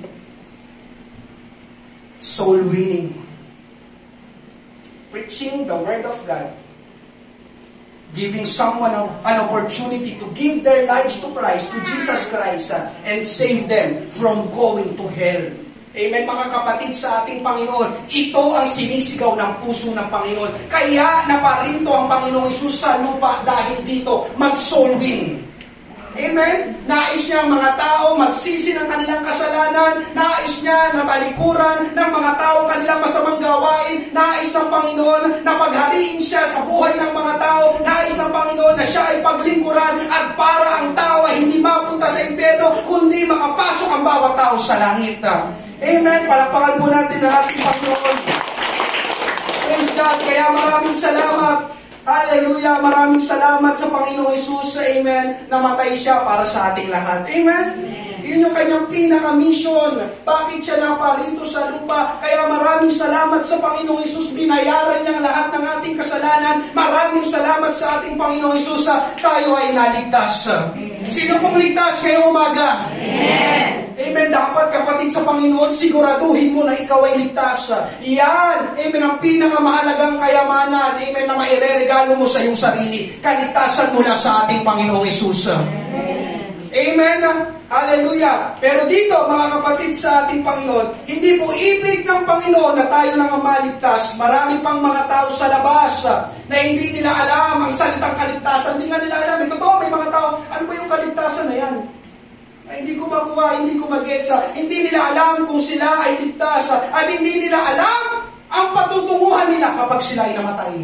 Soul winning. Preaching the Word of God. Giving someone an opportunity to give their lives to Christ, to Jesus Christ, and save them from going to hell. Amen, mga kapatid sa ating Panginoon. Ito ang sinisigaw ng puso ng Panginoon. Kaya naparito ang Panginoong Hesus sa lupa dahil dito mag-soul win. Amen? Nais niya ang mga tao magsisi ng kanilang kasalanan. Nais niya na talikuran ng mga tao kanilang masamang gawain. Nais ng Panginoon na paghariin siya sa buhay ng mga tao. Nais ng Panginoon na siya ay paglingkuran at para ang tao ay hindi mapunta sa impyerno, kundi makapasok ang bawat tao sa langit. Amen? Palakpakan po natin ang ating Panginoon. Praise God. Kaya maraming salamat. Hallelujah! Maraming salamat sa Panginoong Hesus. Amen. Namatay siya para sa ating lahat. Amen. Yun yung kanyang pinaka-mission. Bakit siya naparito sa lupa? Kaya maraming salamat sa Panginoong Hesus. Binayaran niyang lahat ng ating kasalanan. Maraming salamat sa ating Panginoong Hesus. Tayo ay naligtas. Sino pong ligtas ngayong umaga? Amen. Amen. Dapat kapatid sa Panginoon, siguraduhin mo na ikaw ay ligtas. Yan. Amen. Ang pinakamahalagang kayamanan. Amen. Na maireregalo mo sa iyong sarili. Kaligtasan mula sa ating Panginoong Hesus. Amen. Hallelujah. Pero dito, mga kapatid sa ating Panginoon, hindi po ibig ng Panginoon na tayo lang ang maligtas. Marami pang mga tao sa labas na hindi nila alam ang salitang kaligtasan. Hindi nga nila alam. Totoo, may mga tao, ano ba yung kaligtasan na yan? Ay, hindi ko makuha, hindi ko mag-gets. Hindi nila alam kung sila ay ligtas. At hindi nila alam ang patutunguhan nila kapag sila ay namatay.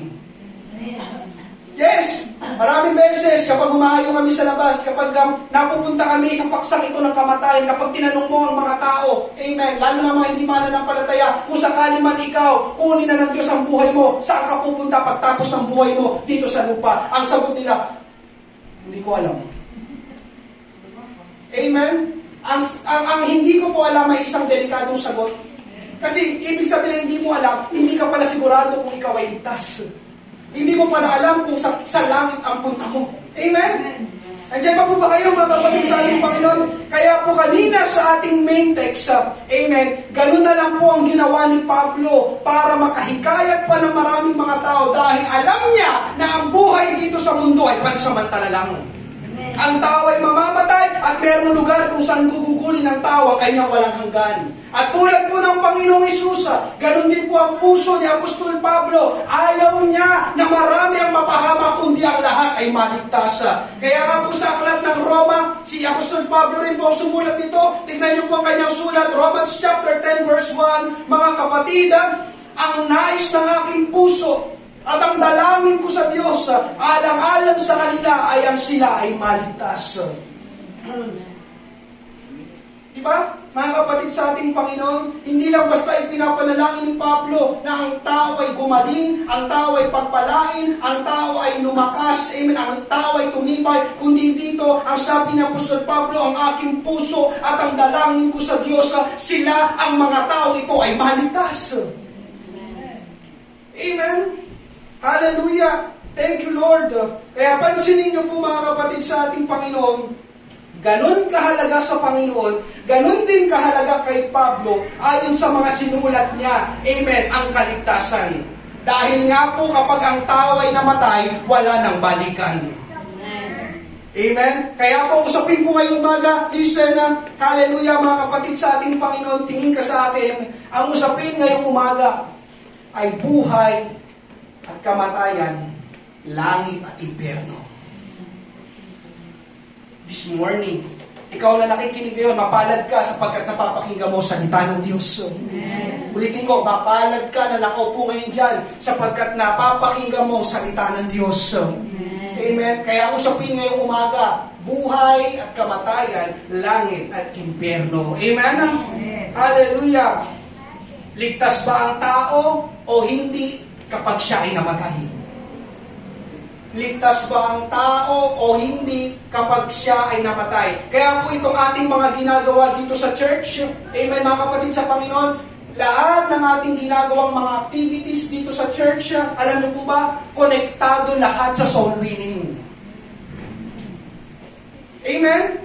Yes! Maraming beses kapag humahayo kami sa labas, kapag napupunta kami sa paksang ito ng kamatayan, kapag tinanong mo ang mga tao, amen, lalo na mga hindi mananampalataya, kung sakali man ikaw, kunin na ng Diyos ang buhay mo, saan ka pupunta pagtapos ng buhay mo dito sa lupa? Ang sagot nila, hindi ko alam. Amen? Ang hindi ko po alam ay isang delikadong sagot. Kasi ibig sabihin na hindi mo alam, hindi ka pala sigurado kung ikaw ay ligtas. Hindi mo pala alam kung sa langit ang punta mo. Amen? Andiyan pa po ba kayo mga kapatid sa ating Panginoon? Kaya po kanina sa ating main text, amen, ganun na lang po ang ginawa ni Pablo para makahikayat pa ng maraming mga tao dahil alam niya na ang buhay dito sa mundo ay pansamantala lang. Ang tao ay mamamatay at mayroong lugar kung saan gugugulin ng tao ang kanyang walang hanggan. At tulad po ng Panginoong Hesus, ganun din po ang puso ni Apostol Pablo. Ayaw niya na marami ang mapahama kundi ang lahat ay maligtas. Kaya nga po sa aklat ng Roma, si Apostol Pablo rin po ang sumulat nito. Tingnan niyo po ang kanyang sulat, Romans chapter 10 verse 1. Mga kapatid, ang nais ng aking puso at ang dalangin ko sa Diyos, alang-alang sa kanila ay ang sila ay maligtas. Diba? Mga kapatid sa ating Panginoon, hindi lang basta ipinapanalangin ni Pablo na ang tao ay gumaling, ang tao ay pagpalain, ang tao ay lumakas, amen, ang tao ay tumibay, kundi dito, ang sabi ni Apostol Pablo, ang aking puso at ang dalangin ko sa Diyos, sila, ang mga tao ito ay maligtas. Amen? Hallelujah! Thank you, Lord. Kaya pansinin niyo po mga kapatid sa ating Panginoon, ganun kahalaga sa Panginoon, ganun din kahalaga kay Pablo ayon sa mga sinulat niya. Amen, ang kaligtasan. Dahil nga po kapag ang tao ay namatay, wala nang balikan. Amen? Kaya po usapin po ngayong umaga, listen na, hallelujah mga kapatid sa ating Panginoon, tingin ka sa akin, ang usapin ngayong umaga ay buhay at kamatayan, langit at impyerno. This morning, ikaw na nakikinig ngayon, mapalad ka sapagkat napapakinggan mo salita ng Diyos. Ulitin ko, mapalad ka na nakaupo ngayon dyan sapagkat napapakinggan mo salita ng Diyos. Amen. Kaya usapin ngayong umaga, buhay at kamatayan, langit at impyerno. Amen? Hallelujah. Ligtas ba ang tao o hindi kapag siya ay namatay? Ligtas ba ang tao o hindi kapag siya ay namatay? Kaya po itong ating mga ginagawa dito sa church, amen mga kapatid sa Panginoon, lahat ng ating ginagawang mga activities dito sa church, alam niyo po ba, konektado lahat sa soul winning. Amen?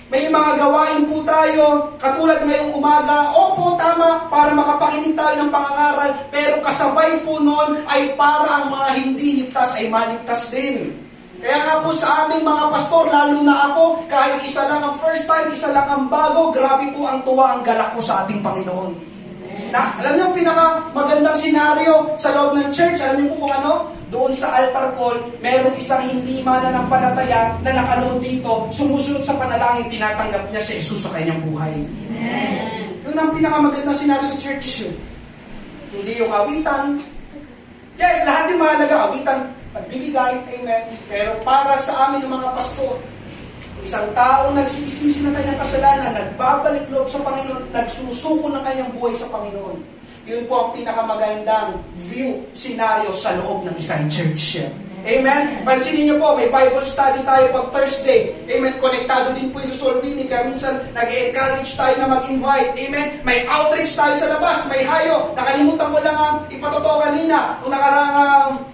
May mga gawain po tayo, katulad ngayong umaga, opo, tama, para makapakinig tayo ng pangangaral, pero kasabay po noon ay para ang mga hindi ligtas ay maligtas din. Kaya nga po sa aming mga pastor, lalo na ako, kahit isa lang ang first time, isa lang ang bago, grabe po ang tuwa, ang galak ko sa ating Panginoon. Na, alam niyo ang pinakamagandang senaryo sa loob ng church, alam niyo po kung ano? Doon sa altar call, merong isang hindi mananampalataya na nakalood dito, sumusunod sa panalangin, tinatanggap niya si Jesus sa kanyang buhay. Yun ang pinakamagandang senaryo sa church. Hindi yung awitan. Yes, lahat yung mahalaga, awitan, pagbibigay, amen. Pero para sa amin ng mga pastor, isang tao nagsisisi ng kanyang kasalanan, nagbabalik loob sa Panginoon, nagsusuko ng kanyang buhay sa Panginoon. Yun po ang pinakamagandang view, scenario sa loob ng isang church. Amen? Pansinin niyo po, may Bible study tayo pag Thursday. Amen? Konektado din po yung sa soul winning. Kaya minsan, nag-encourage tayo na mag-invite. Amen? May outreach tayo sa labas. May hayo. Nakalimutan ko lang ipatotoo kanina. Nung nakarang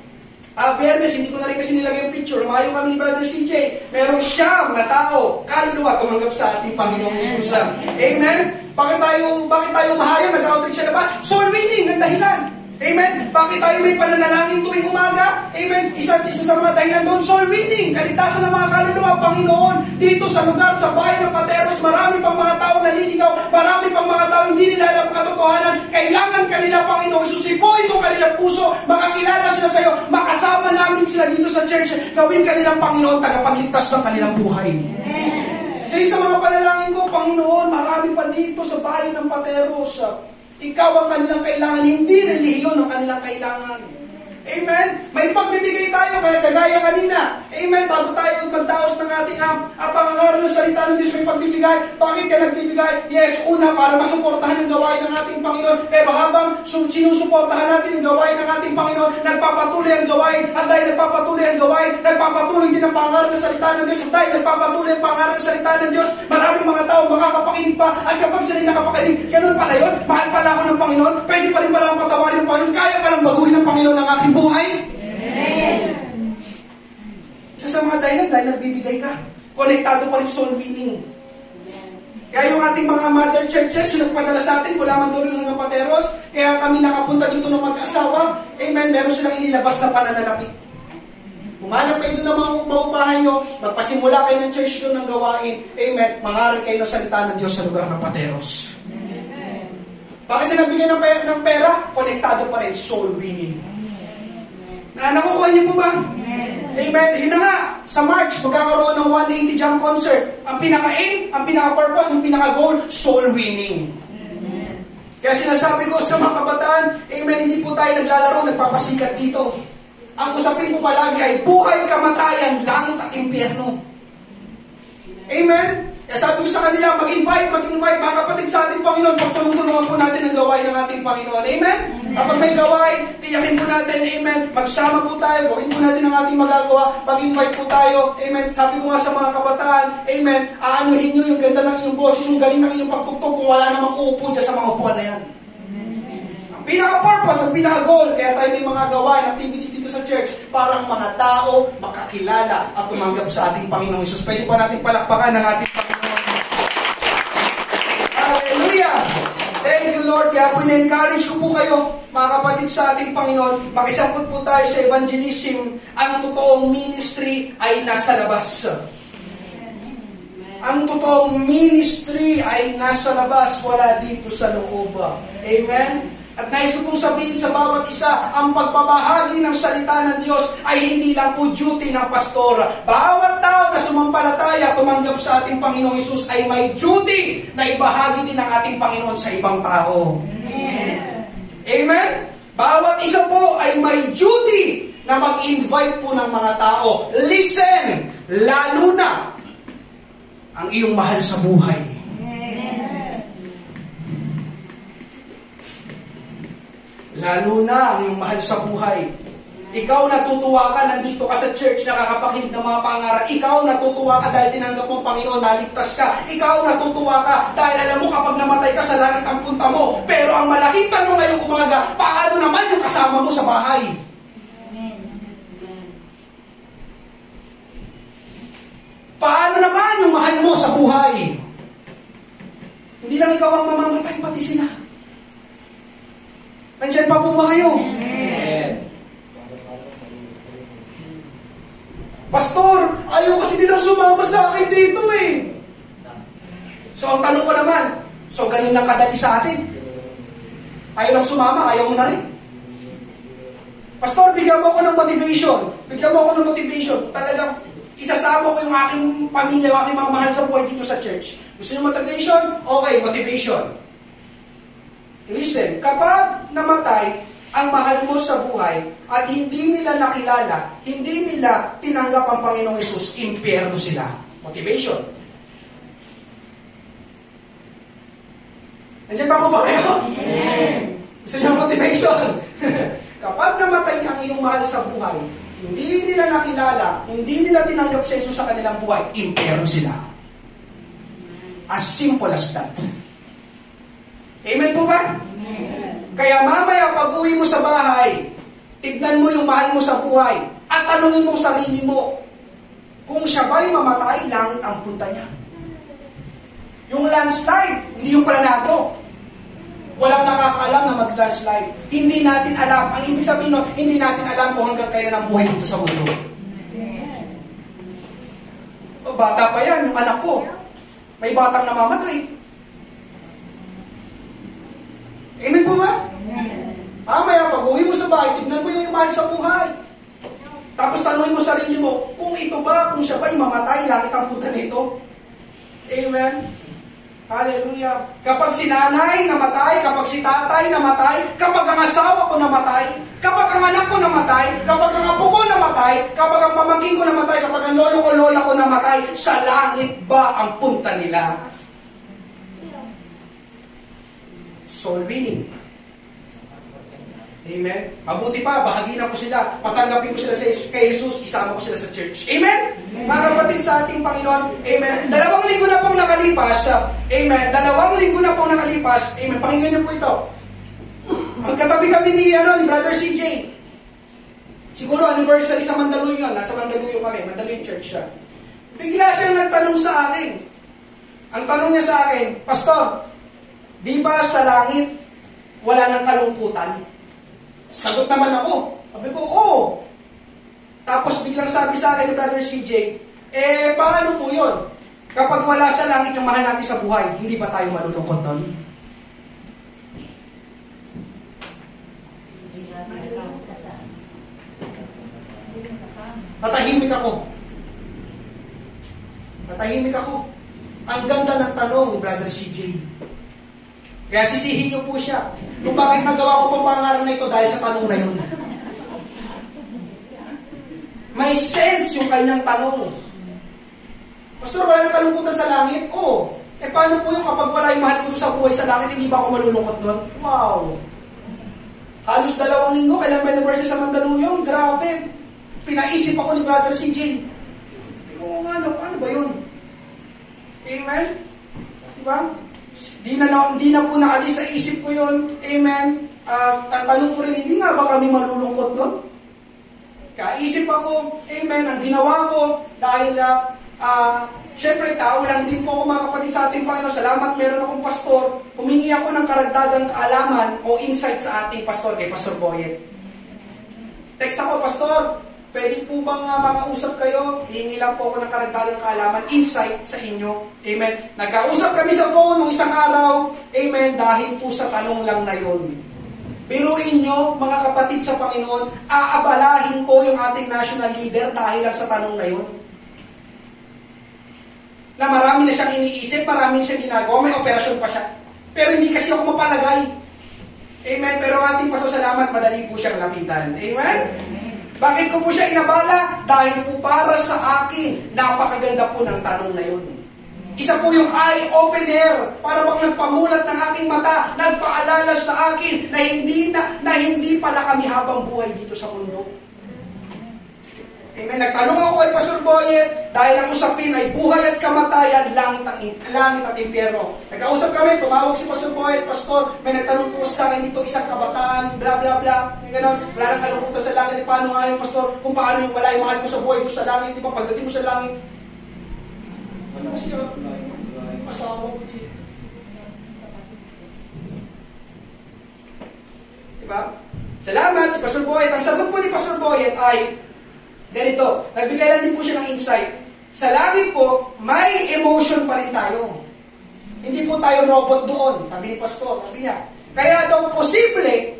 Biyernes, hindi ko na rin kasi nilagay yung picture. Mayo kami ni Brother CJ. Merong siyam na tao, kaluluwa, tumanggap sa ating Panginoong Jesus. Amen? Bakit tayo mahayo, nag-outreach sa labas? Soul winning, ang dahilan. Amen? Bakit tayo may pananalangin tuwing umaga? Amen? Isa sa mga dahilan doon, soul winning. Kaligtasan ng mga kaluluwa, Panginoon. Dito sa lugar, sa bahay ng Pateros, marami pang mga tao naliligaw. Marami pang mga tao hindi nila alam ang katotohanan. Kailangan kanila, Panginoon. Susipuin ko kanilang puso. Makakilala sila sa iyo. Makasama namin sila dito sa church. Gawin kanilang, Panginoon, tagapagligtas ng kanilang buhay. Sa isa mga panalangin ko, Panginoon, marami pa dito sa bahay ng Pateros. Ikaw ang kanilang kailangan, hindi relihiyon ang kanilang kailangan. Amen? May pagbibigay tayo, kaya kagaya kanina. Amen? Bago tayo magdaos ng ating pangangaral ng salita ng Diyos, may pagbibigay. Bakit ka nagbibigay? Yes, una, para masuportahan ang gawain ng ating Panginoon. Pero habang sinusuportahan natin ang gawain ng ating Panginoon, nagpapatuloy ang gawain. At dahil nagpapatuloy ang gawain, nagpapatuloy din ang pangaral ng salita ng Diyos. At dahil nagpapatuloy ang pangaral ng salita ng Diyos, maraming mga tao makakapakinig pa. At kapag sila nakapakinig, ganun pala yun, mahal pala ako ng Panginoon, pwede pa rin pala akong patawarin ng Panginoon, kaya palang baguhin ng Panginoon ang aking buhay. Amen. Sa mga dahilan, dahil nagbibigay ka, konektado pa rin soul winning. Kaya yung ating mga mother churches, yung nagpadala sa atin, wala man doon ng Pateros, kaya kami nakapunta dito ng mag-asawa, amen, meron silang inilabas na pananalapi. Umanap kayo doon ng maupahan nyo, magpasimula kayo ng church doon ng gawain, amen, mangaral kayo ng salita ng Diyos sa lugar ng Pateros. Bakit sila nagbigay ng pera? Konektado pa rin, soul winning. Nakukuha niyo po ba? Amen. Yun na nga, sa March, magkakaroon ng 180 jump concert. Ang pinaka-aim, ang pinaka-purpose, ang pinaka-goal, soul winning. Kaya sinasabi ko sa mga kabataan, amen, hindi po tayo naglalaro, nagpapasikat dito. Ang usapin po palagi ay buhay, kamatayan, langit at impyerno. Amen? Kaya sabi ko sa kanila, mag-invite, mga kapatid sa ating Panginoon, pagtulong-tulungan po natin ang gawain ng ating Panginoon. Amen? Kapag may gawain, tiyakin po natin, amen, magsama po tayo, gawin po natin ang ating magagawa, mag-invite po tayo, amen. Sabi ko nga sa mga kabataan, amen, aanuhin nyo yung ganda ng inyong boses, yung galing ng inyong pagtugtog kung wala namang uupo dyan sa mga upuan na yan. Ang pinaka-purpose, ang pinaka-goal, kaya tayo may mga gawain, activities dito sa church, para ang mga tao makakilala at tumanggap sa ating Panginoong Hesus. Pwede pa natin palakpakan ng ating Panginoon. Hallelujah! Thank you, Lord. Kaya po ina-encourage ko po kayo, mga kapatid sa ating Panginoon, makisangkot po tayo sa evangelism. Ang totoong ministry ay nasa labas. Ang totoong ministry ay nasa labas, wala dito sa loob. Amen? At nais ko pong sabihin sa bawat isa, ang pagbabahagi ng salita ng Diyos ay hindi lang po duty ng pastor. Bawat tao na sumampalataya, tumanggap sa ating Panginoong Hesus ay may duty na ibahagi din ng ating Panginoon sa ibang tao. Amen? Amen? Bawat isa po ay may duty na mag-invite po ng mga tao. Listen, lalo na ang iyong mahal sa buhay. Lalo na ang iyong mahal sa buhay. Ikaw natutuwa ka, nandito ka sa church, nakakapakinig ng mga pangaral. Ikaw natutuwa ka dahil tinanggap mo ang Panginoon, naligtas ka. Ikaw natutuwa ka dahil alam mo kapag namatay ka sa langit ang punta mo. Pero ang malaking tanong ngayong umaga, paano naman yung kasama mo sa bahay? Paano naman yung mahal mo sa buhay? Hindi lang ikaw ang mamamatay, pati sila. Nandiyan pa po ba kayo? Amen. Pastor, ayaw kasi nilang sumama sa akin dito eh. So ang tanong ko naman, so ganun lang kadali sa atin. Ayaw lang sumama, ayaw mo na rin. Pastor, bigyan mo ako ng motivation. Bigyan mo ako ng motivation. Talagang isasama ko yung aking pamilya, yung aking mga mahal sa buhay dito sa church. Gusto niyo motivation? Okay, motivation. Listen, kapag namatay ang mahal mo sa buhay at hindi nila nakilala, hindi nila tinanggap ang Panginoong Hesus, impyerno sila. Motivation. Nandiyan pa po ba kayo? Gusto niyo motivation? Kapag namatay ang iyong mahal sa buhay, hindi nila nakilala, hindi nila tinanggap si Jesus sa kanilang buhay, impyerno sila. As simple as that. Amen po ba? Amen. Kaya mamaya pag uwi mo sa bahay, tignan mo yung mahal mo sa buhay at tanungin mo sarili mo, kung siya ba'y mamatay, langit ang punta niya. Yung landslide, hindi yung planado. Walang nakakaalam na mag-landslide. Hindi natin alam. Ang ibig sabihin, no, hindi natin alam kung hanggang kailan ang buhay dito sa mundo. O, bata pa yan, yung anak ko. May batang namamatay. Amen po ba? Maya, pag uwi mo sa bahay, tignan mo yung mahal sa buhay. Tapos tanungin mo sarili mo, kung ito ba, kung siya ba'y mamatay, langit ang punta nito. Amen? Hallelujah. Kapag si nanay namatay, kapag si tatay namatay, kapag ang asawa ko namatay, kapag ang anak ko namatay, kapag ang apo ko namatay, kapag ang pamangkin ko namatay, kapag ang lolo o lola ko namatay, sa langit ba ang punta nila? Soul winning. Amen? Mabuti pa, bahaginan ko sila, patanggapin ko sila kay Jesus, isama ko sila sa church. Amen? Mga kapatid sa ating Panginoon, Amen? 2 linggo na pong nakalipas, Amen? 2 linggo na pong nakalipas, Amen? Pakinggan niyo po ito. Magkatabi kami ni Brother CJ. Siguro anniversary sa Mandaluyong, nasa Mandaluyong kami, Mandaluyong Church siya. Bigla siyang nagtanong sa akin. Ang tanong niya sa akin, Pastor, di ba sa langit wala nang kalungkutan? Sagot naman ako. Sabi ko, oo. Tapos biglang sabi sa akin ni Brother CJ, paano po yun? Kapag wala sa langit yung mahal natin sa buhay, hindi ba tayo malulungkot doon? Tatahimik ako. Ang ganda ng tanong ni Brother CJ. Kaya sisihin niyo po siya kung bakit nagawa ko pong pangalan na ito dahil sa tanong na yun. May sense yung kanyang tanong. Pastor, wala nang kalungkutan sa langit? Oo. Paano po yung kapag wala yung mahal ko sa buhay sa langit, hindi ba ako malulungkot doon? Wow! Halos 2 linggo, kailang anniversary sa Mandaluyong, grabe. Pinaisip ako ni Brother CJ. Ikaw nga, paano ba yun? Amen? Diba? Di na po naalis sa isip ko yun. Amen. Tanong ko rin, hindi nga ba kami malulungkot doon? Kaisip ako, amen, ang ginawa ko, dahil, syempre, tao lang din po ako mga kapatid sa ating Panginoon. Salamat, meron akong pastor. Humingi ako ng karagdagang kaalaman o insight sa ating pastor, kay Pastor Boyet. Text ako, Pastor, pwede po bang makausap kayo? Hihingi lang po ako ng karagdagang kaalaman, insight sa inyo. Amen. Nagkausap kami sa phone nung isang araw. Amen. Dahil po sa tanong lang na yun. Biruin nyo, mga kapatid sa Panginoon, aabalahin ko yung ating national leader dahil lang sa tanong na yun. Na marami na siyang iniisip, marami na siyang ginagawa, may operasyon pa siya. Pero hindi kasi ako mapalagay. Amen. Pero ating pasasalamat, madali po siyang lapitan. Amen. Bakit ko po siya inabala? Dahil po para sa akin, napakaganda po ng tanong na yun. Isa po yung eye-opener, para bang nagpamulat ng aking mata, nagpaalala sa akin na hindi pala kami habang buhay dito sa mundo. Amen. Nagtanong ako kay Pastor Boyet, dahil ang usapin ay buhay at kamatayan, langit at impyerno. Nagkausap kami, tumawag si Pastor Boyet, Pastor, may nagtanong po sa akin dito, isang kabataan, bla bla bla, ganon, wala nang kalungkutan sa langit, paano nga yung Pastor, kung paano yung wala yung mahal ko sa buhay ko sa langit, di ba, pagdating mo sa langit, wala siya, wala yung asawa ko dito. Diba? Salamat si Pastor Boyet. Ang sagot po ni Pastor Boyet ay, Ganito, nagbigay lang din po siya ng insight. Sa langit po, may emotion pa rin tayo. Hindi po tayo robot doon, sabi ni Pastor, sabi niya. Kaya daw posible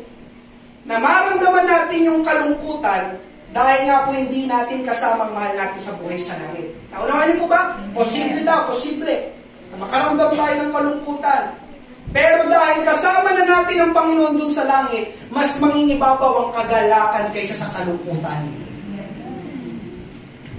na maramdaman natin yung kalungkutan dahil nga po hindi natin kasamang mahal natin sa buhay sa langit. Naunawan niyo po ba? Posible daw, posible. Na makaramdam tayo ng kalungkutan. Pero dahil kasama na natin ang Panginoon dun sa langit, mas mangingibabaw ang kagalakan kaysa sa kalungkutan.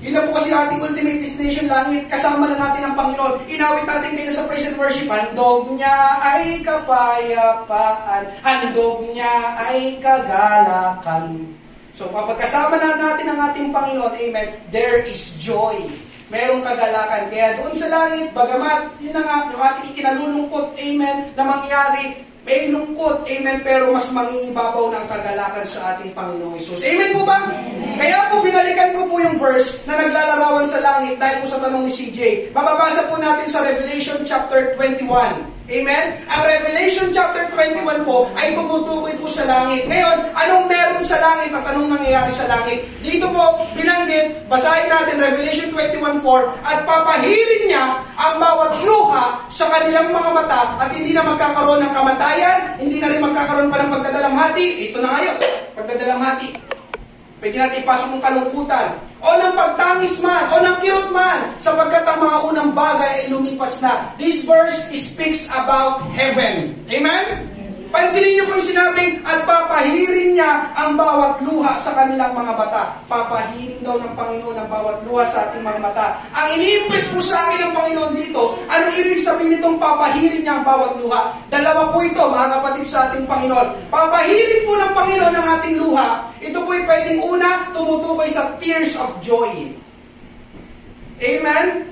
Yun lang po kasi ating ultimate destination langit, kasama na natin ang Panginoon. Inawit natin kayo sa praise and worship. Handog niya ay kapayapaan, handog niya ay kagalakan. So, kapag kasama na natin ang ating Panginoon, amen, there is joy. Merong kagalakan. Kaya doon sa langit, bagamat, yun na nga, yung ating ikinalulungkot, amen, na mangyari, may lungkot, amen, pero mas mangingibabaw ng kagalakan sa ating Panginoong Hesus. Amen po ba? Amen. Kaya po, binalikan ko po yung verse na naglalarawan sa langit dahil po sa tanong ni CJ. Mababasa po natin sa Revelation chapter 21. Amen? Ang Revelation chapter 21 po ay tumutukoy po sa langit. Ngayon, anong meron sa langit at anong nangyayari sa langit? Dito po, binanggit, basahin natin Revelation 21:4, at papahirin niya ang bawat luha sa kanilang mga mata at hindi na magkakaroon ng kamatayan, hindi na rin magkakaroon pa ng pagdadalamhati. Ito na ngayon, pagdadalamhati. Pwede natin ipasok ng kalungkutan, o ng pagtangis man, o ng kirot man, sapagkat ang mga unang bagay ay lumipas na. This verse speaks about heaven. Amen? Pansinin niyo po yung sinabing, at papahirin niya ang bawat luha sa kanilang mga mata. Papahirin daw ng Panginoon ang bawat luha sa ating mga mata. Ang ini-impress po sa akin ng Panginoon dito, ano ibig sabihin nitong papahirin niya ang bawat luha? Dalawa po ito, mga kapatid, sa ating Panginoon. Papahirin po ng Panginoon ang ating luha. Ito po ay pwedeng una, tumutukoy sa tears of joy. Amen?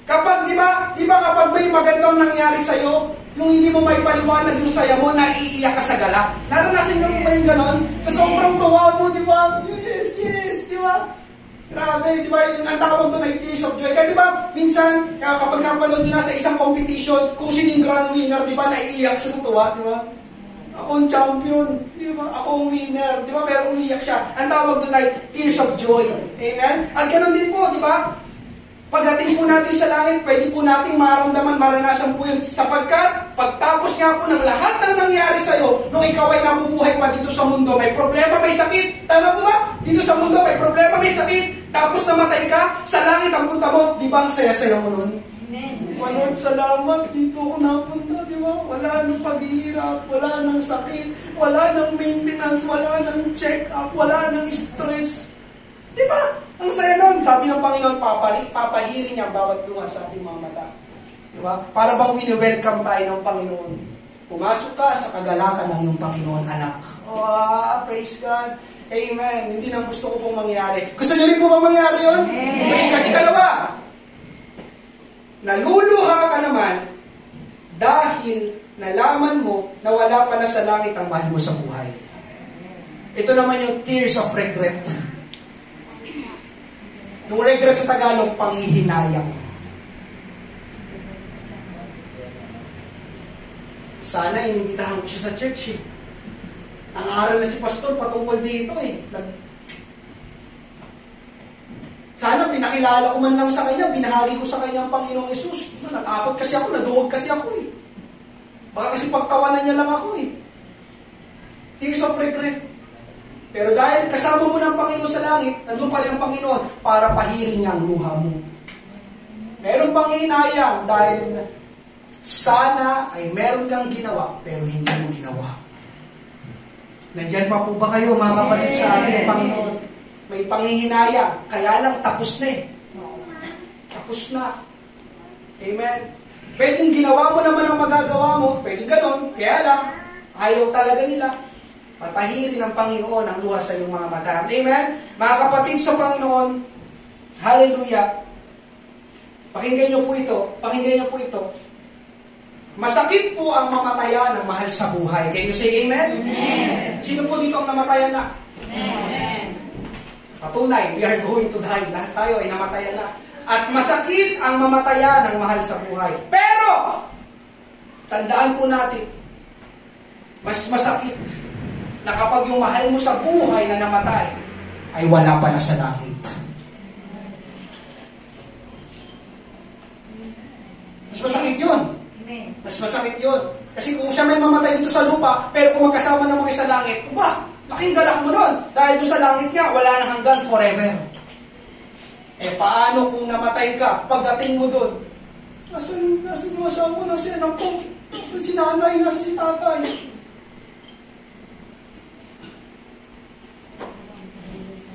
Kapag, di ba kapag may magandang nangyari sa'yo, yung hindi mo may paliwanag yung saya mo, naiiyak ka sa galak. Naranasan mo ba yung ganon? Sa sobrang tuwa mo, di ba? Yes, di ba? Grabe, di ba? Yung ang tawag doon ay tears of joy. Kaya di ba, minsan, kapag napanood nyo na sa isang competition, kung sino yung grand winner, di ba, naiiyak siya sa tuwa, di ba? Ako ang champion, di ba? Ako ang winner, di ba? Pero umiyak siya. Ang tawag doon ay tears of joy. Amen? At ganon din po, di ba? Pagdating po natin sa langit, pwede po nating maramdaman, maranasan po yun. Sapagkat, pagtapos nga po ng lahat ng nangyari sa'yo, nung ikaw ay nabubuhay pa dito sa mundo, may problema, may sakit. Tama po ba? Dito sa mundo, may problema, may sakit. Tapos namatay ka, sa langit ang punta mo, di ba ang saya-saya mo nun? Lord, salamat, dito ako napunta, di ba? Wala nang paghihirap, wala nang sakit, wala nang maintenance, wala nang check-up, wala nang stress. Di ba? Ang saya nun, sabi ng Panginoon, papahirin niya ang bawat luha sa ating mga mata. Diba? Para bang wini-welcome tayo ng Panginoon. Pumasok ka sa kagalakan ng iyong Panginoon, anak. Oh, praise God. Amen. Hindi na gusto ko pong mangyari. Gusto niyo rin po bang mangyari yun? Praise God. Ikalawa, naluluha ka naman dahil nalaman mo na wala pala sa langit ang mahal mo sa buhay. Ito naman yung tears of regret. Yung regret sa Tagalog, panghihinayang. Sana inimbitahan ko siya sa church. Ang aral na si Pastor patungkol dito Sana pinakilala ko man lang sa kanya, binahagi ko sa kanya ang Panginoong Hesus. Natakot kasi ako, naduwag kasi ako Baka kasi pagtawanan niya lang ako Tears of regret. Pero dahil kasama mo ng Panginoon sa langit, nandun pa rin ang Panginoon para pahirin niya ang luha mo. Meron pang hinayang dahil sana ay meron kang ginawa, pero hindi mo ginawa. Nandyan pa po ba kayo, mga kapatid, sa ating Panginoon? May panghihinayang, kaya lang tapos na Tapos na. Amen. Pwedeng ginawa mo naman ang magagawa mo, pwedeng ganon, kaya lang, ayaw talaga nila. Papahirin ng Panginoon ang luha sa iyong mga mata. Amen? Mga kapatid sa Panginoon, hallelujah. Pakinggan niyo po ito. Masakit po ang mamatayan ng mahal sa buhay. Can you say amen? Amen. Sino po dito ang namatayan na? Amen. Patunay, we are going to die. Lahat tayo ay namatayan na. At masakit ang mamatayan ng mahal sa buhay. Pero, tandaan po natin, mas masakit na kapag yung mahal mo sa buhay na namatay, ay wala pa na sa langit. Mas masakit yun. Mas masakit yun. Kasi kung siya may mamatay dito sa lupa, pero kung magkasama naman kayo sa langit, laking galak mo nun. Dahil doon sa langit niya, wala na hanggang forever. Paano kung namatay ka, pagdating mo doon? Nasaan yung asawa ko, nasaan anak ko, nasaan si nanay, nasaan si tatay?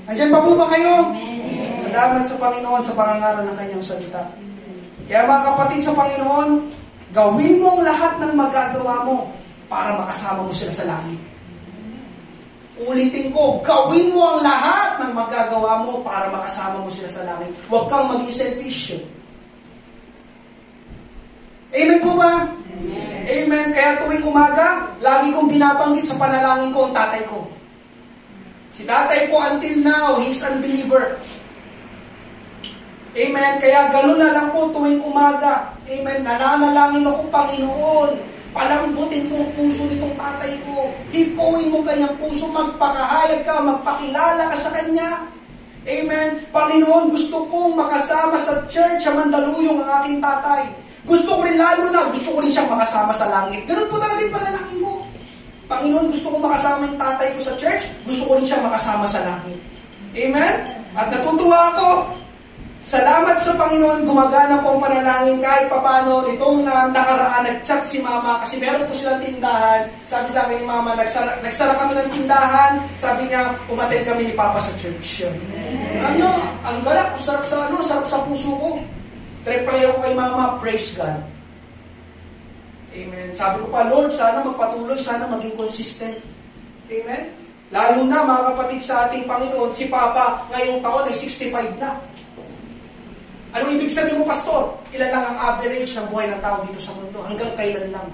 Andiyan pa po ba kayo? Salamat sa Panginoon sa pangangaral ng kanyang salita. Kaya mga kapatid sa Panginoon, gawin mo ang lahat ng magagawa mo para makasama mo sila sa langit. Ulitin ko, gawin mo ang lahat ng magagawa mo para makasama mo sila sa langit. Huwag kang maging selfish. Amen po ba? Amen. Kaya tuwing umaga, lagi kong binabanggit sa panalangin ko ang tatay ko. Si tatay po until now, he is unbeliever. Amen. Kaya gano'n na lang po tuwing umaga. Amen. Nananalangin ako, Panginoon. Palambutin mo ang puso nitong tatay ko. Hipuin mo kanyang puso. Magpakahayag ka, magpakilala ka sa kanya. Amen. Panginoon, gusto kong makasama sa church sa Mandaluyong ang aking tatay. Gusto ko rin lalo na, gusto ko rin siyang makasama sa langit. Ganun po talaga yung panalangin ko. Panginoon, gusto kong makasama yung tatay ko sa church. Gusto ko rin siyang makasama sa langit. Amen. At natutuwa ako. Salamat sa Panginoon, gumagana po ang panalangin kahit papano. Nitong nakaraan, nag-chat si Mama kasi meron po silang tindahan. Sabi sa akin ni Mama, nagsara kami ng tindahan. Sabi niya, umattend kami ni Papa sa church. Alam nyo, ang galak, sarap sa puso ko. Reply ako kay Mama, praise God. Amen. Sabi ko pa, Lord, sana magpatuloy, sana maging consistent. Amen. Lalo na mga kapatid sa ating Panginoon, si Papa ngayong taon ay 65 na. Anong ibig sabihin mo, Pastor? Ilan lang ang average ng buhay ng tao dito sa mundo? Hanggang kailan lang?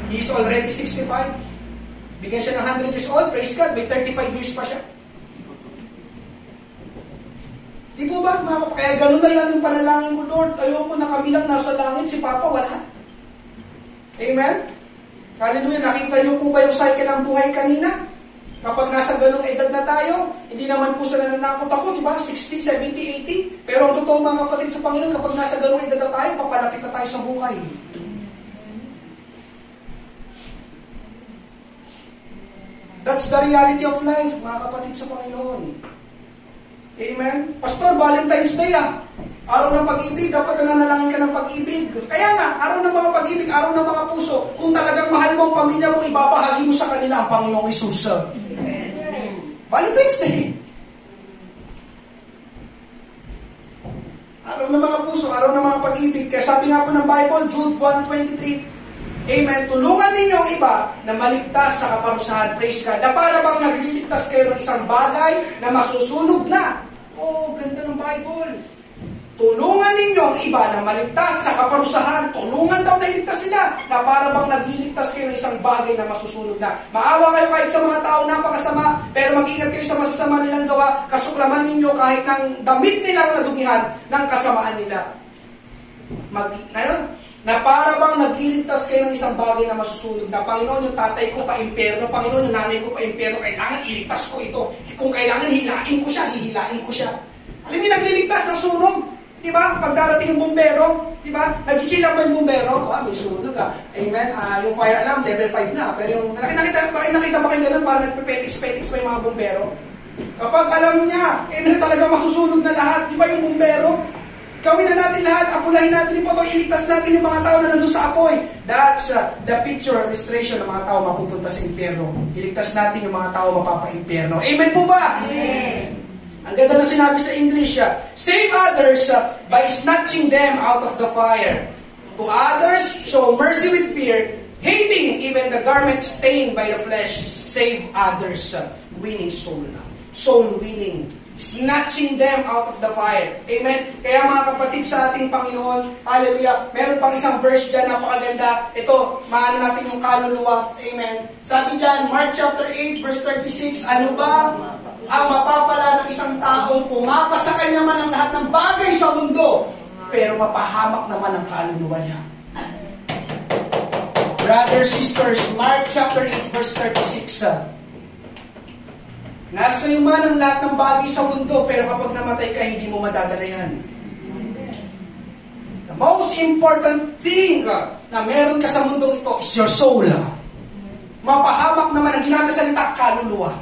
He is already 65. Bigyan siya ng 100 years old, praise God, may 35 years pa siya. Di po ba? Kaya ganun na lang yung panalangin ko, Lord. Ayoko na kami lang nasa langit, si Papa wala. Amen? Hallelujah. Nakita niyo po ba yung cycle ng buhay kanina? Kapag nasa ganung edad na tayo, hindi naman po sa nananakot ako, di ba? 60, 70, 80. Pero ang totoo mga kapatid sa Panginoon, kapag nasa ganung edad na tayo, papalapit na tayo sa buhay. That's the reality of life, mga kapatid sa Panginoon. Amen? Pastor, Valentine's Day Araw ng pag-ibig, dapat nananalangin ka ng pag-ibig. Kaya nga, araw ng mga pag-ibig, araw ng mga puso. Kung talagang mahal mo ang pamilya mo, ibabahagi mo sa kanila ang Panginoong Isus. Valentine's Day. Araw ng mga puso, araw ng mga pag-ibig. Kaya sabi nga po ng Bible, Jude 1:23, Amen. Tulungan ninyo ang iba na maligtas sa kaparusahan. Praise God. Na para bang nagliligtas kayo ng isang bagay na masusunog na. Ganda ng Bible. Tulungan ninyo ang iba na maligtas sa kaparusahan. Tulungan daw na iligtas sila. Na para bang nagliligtas kayo ng isang bagay na masusunog na. Maawa kayo kahit sa mga tao napakasama, pero mag-ingat kayo sa masasama nilang gawa. Kasuklaman ninyo kahit ng damit nilang nadumihan ng kasamaan nila. Na para bang nagliligtas kayo ng isang bagay na masusunog na. Panginoon, yung tatay ko pa-impyerno. Panginoon, yung nanay ko pa-impyerno. Kailangan iligtas ko ito. Kung kailangan hilain ko siya. Alam mo, nagliligtas ng sunog. Diba? Pag darating yung bumbero, diba? Nag-chill lang ba yung bumbero? May sunog Amen? Yung fire alarm, level 5 na. Pero yung, nakita ba kayo ganun? Parang nagpipetix-petix pa yung mga bumbero. Kapag alam niya, na talaga masusunog na lahat. Diba yung bumbero? Gawin na natin lahat, apulahin natin yung poto, iligtas natin yung mga tao na nandun sa apoy. That's the picture illustration ng mga tao mapupunta sa impyerno. Iligtas natin yung mga tao mapapa-impyerno. Amen po ba? Amen. Ang ganda na sinabi sa English, save others by snatching them out of the fire. To others, show mercy with fear, hating even the garment stained by the flesh. Save others, winning soul. Soul winning. Snatching them out of the fire. Amen? Kaya mga kapatid sa ating Panginoon, hallelujah, meron pang isang verse dyan, napakaganda. Ito, maano natin yung kaluluwa. Amen? Sabi dyan, Mark chapter 8, verse 36, ano ba ang mapapala ng isang taong pumapasa kanya man ang lahat ng bagay sa mundo, pero mapahamak naman ang kaluluwa niya. Brothers, sisters, Mark chapter 8, verse 36, Nasa iyo man ang lahat ng bagay sa mundo, pero kapag namatay ka, hindi mo madadala yan. The most important thing na meron ka sa mundong ito is your soul. Mapahamak naman ang ginamit na salita, kaluluwa.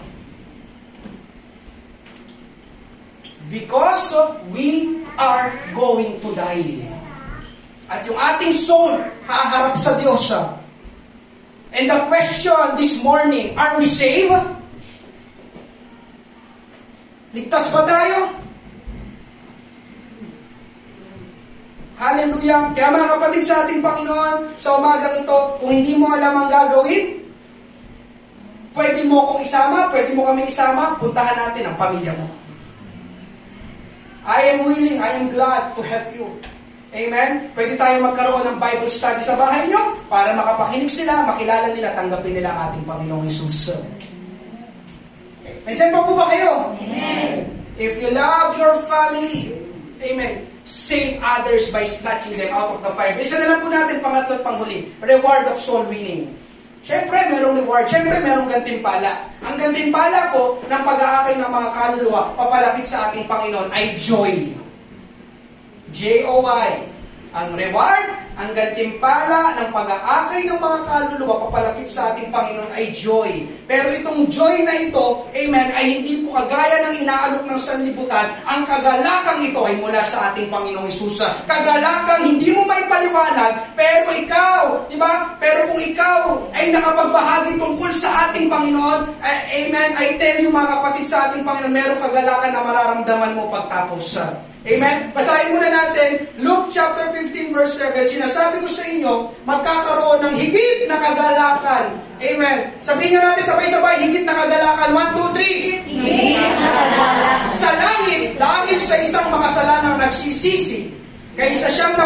Because we are going to die. At yung ating soul, haharap sa Diyos. And the question this morning, are we saved? Ligtas ba tayo? Hallelujah! Kaya mga kapatid sa ating Panginoon, sa umagang ito, kung hindi mo alam ang gagawin, pwede mo akong isama, pwede mo kaming isama, puntahan natin ang pamilya mo. I am willing, I am glad to help you. Amen? Pwede tayo magkaroon ng Bible study sa bahay nyo para makapakinig sila, makilala nila, tanggapin nila ang ating Panginoong Hesus. Nandiyan pa po ba kayo? Amen. If you love your family, amen, save others by snatching them out of the fire. Isa na lang po natin, pangatlo at panghuli, reward of soul winning. Siyempre, merong reward. Siyempre, merong gantimpala. Ang gantimpala po ng pag-aakay ng mga kaluluwa papalapit sa ating Panginoon ay joy. J-O-Y. Ang reward, ang gantimpala ng pag-aakay ng mga kaluluwa papalapit sa ating Panginoon ay joy. Pero itong joy na ito, amen, ay hindi po kagaya ng inaalok ng sanlibutan. Ang kagalakang ito ay mula sa ating Panginoong Hesus. Kagalakang hindi mo may paliwanag, pero ikaw, di ba? Pero kung ikaw ay nakapagbahagi tungkol sa ating Panginoon, amen, I tell you mga kapatid sa ating Panginoon, merong kagalakan na mararamdaman mo pagtapos. Amen? Basahin muna natin, Luke chapter 15 verse 7. Sinasabi ko sa inyo, magkakaroon ng higit na kagalakan. Amen? Sabihin nga natin sabay-sabay, higit na kagalakan. 1, 2, 3. Higit na kagalakan. Sa langit, dahil sa isang makasalanang nagsisisi, kaysa siyam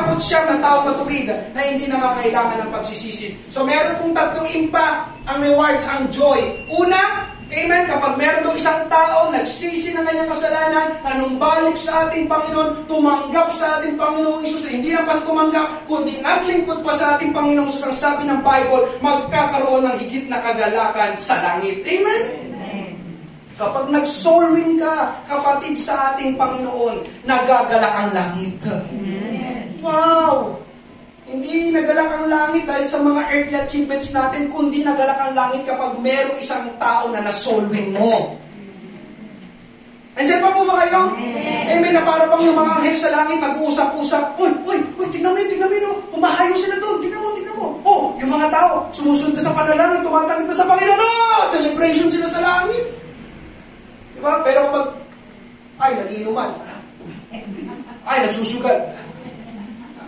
na taong matuwid na hindi nangangailangan ng pagsisisi. So meron pong tatlong impact ang rewards, ang joy. Una, amen, kapag meron doon isang tao, nagsisi ng kanyang kasalanan, nanumbalik sa ating Panginoon, tumanggap sa ating Panginoong Hesus, hindi na pa tumanggap, kundi naglingkod pa sa ating Panginoong Hesus, ang sabi ng Bible, magkakaroon ng higit na kagalakan sa langit. Amen? Kapag nag-soul win ka, kapatid sa ating Panginoon, nagagalak ang langit. Wow! Hindi nagalak ang langit dahil sa mga earthly achievements natin, kundi nagalak ang langit kapag merong isang tao na na-soul win mo. Andiyan pa po ba kayo? Amen, na para bang yung mga anghel sa langit nag-uusap-usap, uy, tingnan mo yun, umahayo sila doon, tingnan mo. Oh, yung mga tao, sumusunod na sa panalangin, tumatangit na sa Panginoon, celebration sila sa langit. Diba? Pero kapag, nagiinuman, nagsusugal,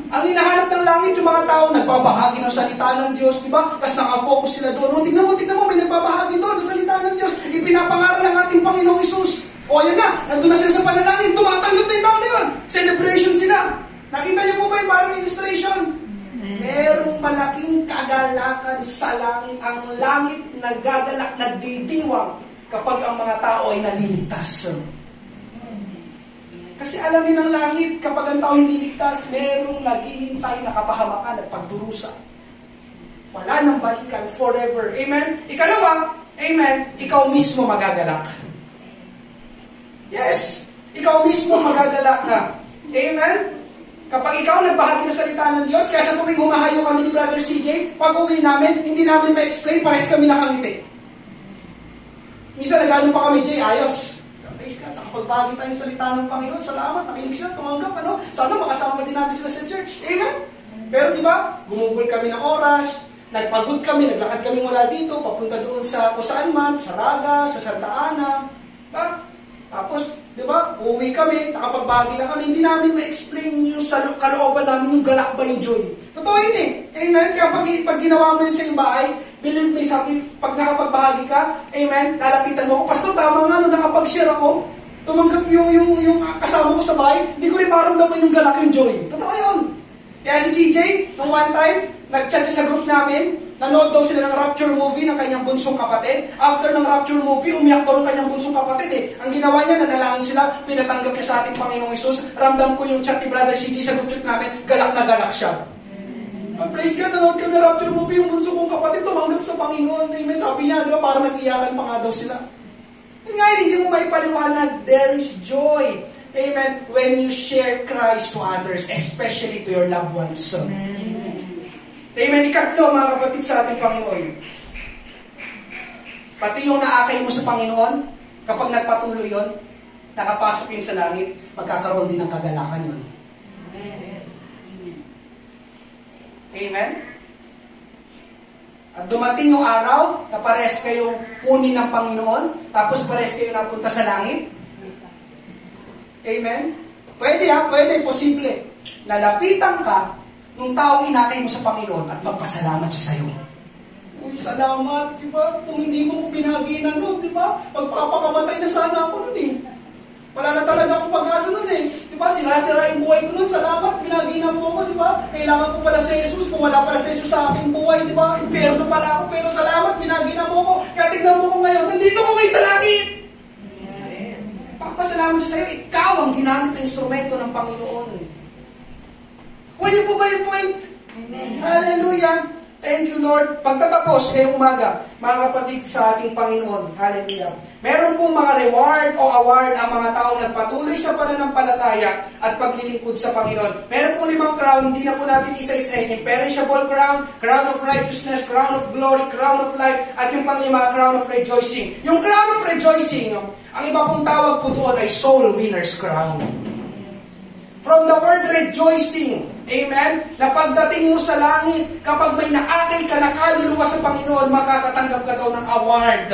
ang hinahanap ng langit, yung mga tao, nagbabahagi ng salita ng Diyos, di ba? Tapos nakafocus sila doon. Tingnan mo, may nagbabahagi doon ng salita ng Diyos. Ipinapangaral ng ating Panginoong Hesus. Yan na, nandun na sila sa panalangin, tumatanggap na yung tao na yun. Celebration sila. Nakita niyo po ba yung parang illustration? Merong malaking kagalakan sa langit. Ang langit nagagalak, nagdidiwang kapag ang mga tao ay naliligtas. Kasi alamin ng langit, kapag ang tao hindi ligtas, merong naghihintay na kapahamakan at pagdurusa. Wala nang balikan forever. Amen? Ikalawa, amen, ikaw mismo magagalak. Yes, ikaw mismo magagalak ka. Amen? Kapag ikaw nagbahagi ng salita ng Diyos, kaya sa tuwing humahayo kami ni Brother CJ, pag uwi namin, hindi namin ma-explain, parehas kami nakangiti. Minsan nag-ano pa kami, Jay, ayos. Praise God, nakapagbagi tayong salita ng Panginoon. Salamat, nakinig sila, tumanggap, Sana makasama din natin sila sa church. Amen? Pero di ba, gumugol kami ng oras, nagpagod kami, naglakad kami mula dito, papunta doon sa kung saan man, sa Raga, sa Santa Ana. Tapos, di ba, uuwi kami, nakapagbagi lang kami, hindi namin ma-explain yung kalooban namin, yung galak ba yung joy. Totoo yun eh. Amen? Kaya pag ginawa mo yun sa iyong bahay, believe me, sabi, pag nakapagbahagi ka, amen, lalapitan mo ako, Pastor, tama nga, nung nakapag-share ako, tumanggap yung kasama ko sa bahay, hindi ko rin maramdaman yung galak, yung joy. Totoo yun. Kaya si CJ, nung one time, nag-chat sa group namin, nanood daw sila ng Rapture movie ng kanyang bunsong kapatid. After ng Rapture movie, umiyak daw ng kanyang bunsong kapatid eh. Ang ginawa niya, nanalangin sila, pinatanggap niya sa ating Panginoong Hesus. Ramdam ko yung chat ni Brother CJ sa group chat namin, galak na galak siya. Praise God, nanood kami ng Rapture movie, yung bunso kong kapatid tumanggap sa Panginoon. Amen. Sabi niya, di ba, parang nag-iyakan pa nga daw sila. Ngayon, hindi mo maipaliwanag, there is joy. Amen. When you share Christ to others, especially to your loved ones. Amen. Ikatlo, mga kapatid sa ating Panginoon. Pati yung naakay mo sa Panginoon, kapag nagpatuloy yon, nakapasok yun sa langit, magkakaroon din ng kagalakan yun. Amen? At dumating yung araw na pares kayong kunin ng Panginoon, tapos pares kayo napunta sa langit. Amen? Pwede pwede, posible. Nalapitan ka nung taong inakay mo sa Panginoon at magpasalamat siya sa'yo. Uy, salamat, di ba? Kung hindi mo ko binaginan nun, di ba? Magpapakamatay na sana ako nun eh. Wala na talaga akong pag-asa nun eh. Di ba? Sinasira yung buhay ko nun. Salamat, binaginan mo ako, di ba? Kailangan ko pala sa Jesus. Kung wala pala sa Jesus sa aking buhay, di ba? Impyerno pala ako. Pero salamat, binaginan mo ako. Kaya tignan mo ko ngayon. Nandito ko ngayon sa langit. Papasalamat siya sa'yo. Ikaw ang ginamit na instrumento ng Panginoon. Kuha niyo po ba yung point? Hallelujah. Thank you, Lord. Pagtatapos ngayong umaga, mga kapatid sa ating Panginoon, hallelujah. Meron pong mga reward o award ang mga taong nagpatuloy sa pananampalataya at paglilingkod sa Panginoon. Meron pong 5 crown, hindi na po natin isa-isahin. Imperishable crown, crown of righteousness, crown of glory, crown of life, at yung pang-5, crown of rejoicing. Yung crown of rejoicing, ang iba pong tawag po doon ay soul winner's crown. From the word rejoicing, amen, na pagdating mo sa langit, kapag may naakay ka na kaluluwa sa Panginoon, makakatanggap ka daw ng award,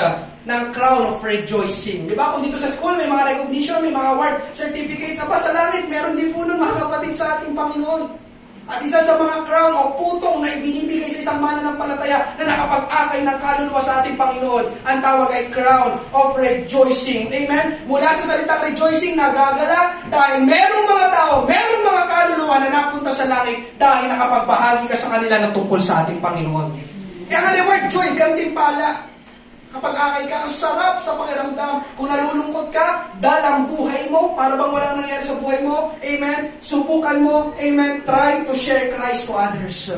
ng crown of rejoicing. Di ba? Kung dito sa school, may mga recognition, may mga award, certificates, sa langit, meron din po nun mga kapatid sa ating Panginoon. At isa sa mga crown o putong na ibinibigay sa isang mananampalataya na nakapag-akay ng kaluluwa sa ating Panginoon, ang tawag ay crown of rejoicing. Amen? Mula sa salitang rejoicing, nagagala dahil merong mga tao, merong mga kaluluwa na napunta sa langit dahil nakapagbahagi ka sa kanila ng tungkol sa ating Panginoon. Kaya nga reward, joy, gantimpala. Kapag akay ka, ang sarap sa pakiramdam. Kung nalulungkot ka, dalang buhay mo, para bang walang nangyari sa buhay mo. Amen? Subukan mo. Amen? Try to share Christ to others.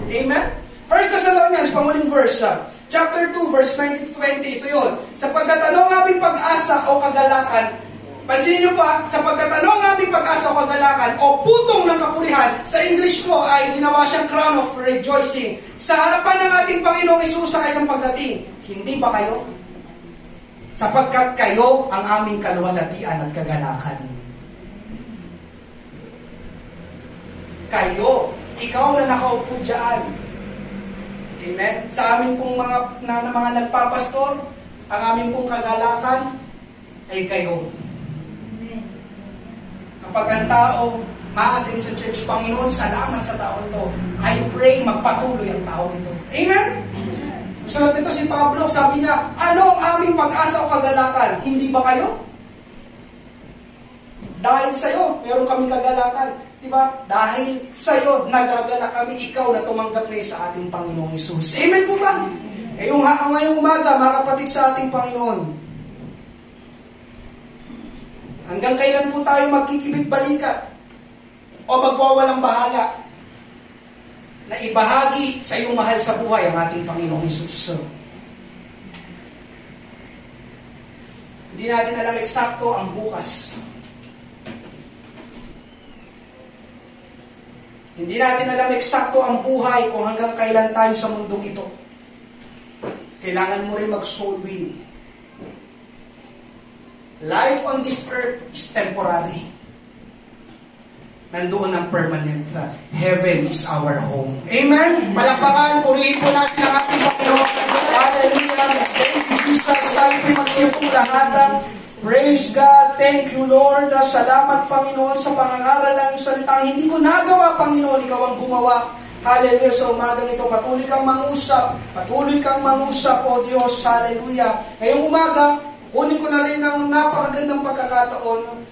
Amen? 1 Thessalonians, panguling verse. Chapter 2, verse 19-20. Ito yun. Sapagkat anong aming pag-asa o kagalakan, pansinin nyo pa, sapagkat anong aming pag-asa o kagalakan o putong ng kapurihan, sa English ko ay ginawa siyang crown of rejoicing. Sa harapan ng ating Panginoong Hesus sa kanyang pagdating, hindi ba kayo? Sapagkat kayo ang aming kaluwalhatian at kagalakan. Kayo, ikaw na nakaupo dyan. Amen? Sa amin pong mga nagpapastor, ang aming pong kagalakan ay kayo. Kapag ang tao ma-attend sa church, Panginoon, salamat sa tao ito. I pray magpatuloy ang tao ito. Amen? Sulat nito si Pablo, sabi niya, ano ang aming pag-asa o kagalakan? Hindi ba kayo? Dahil sa'yo, meron kaming kagalakan. Diba? Dahil sa'yo, nagagala kami, ikaw na tumanggap na sa ating Panginoong Hesus. Amen po ba? Ngayong umaga, mga kapatid sa ating Panginoon, hanggang kailan po tayo magkikibit-balikat o magwawalang bahala na ibahagi sa iyong mahal sa buhay ang ating Panginoong Hesus. Hindi natin alam eksakto ang bukas. Hindi natin alam eksakto ang buhay kung hanggang kailan tayo sa mundong ito. Kailangan mo rin mag-soul win. Life on this earth is temporary. Nandoon ang permanent. Heaven is our home. Amen? Palakpakan, purihin po natin ang ating Panginoon. Hallelujah. Thank you, Jesus. Tayo po'y magsiyong lahat. Praise God. Thank you, Lord. Salamat, Panginoon, sa pangangaral ng salitang hindi ko nagawa, Panginoon. Ikaw ang gumawa. Hallelujah. Sa umagang ito, patuloy kang mangusap. Patuloy kang mangusap, O Diyos. Hallelujah. Ngayong umaga, kunin ko na rin ang napakagandang pagkakataon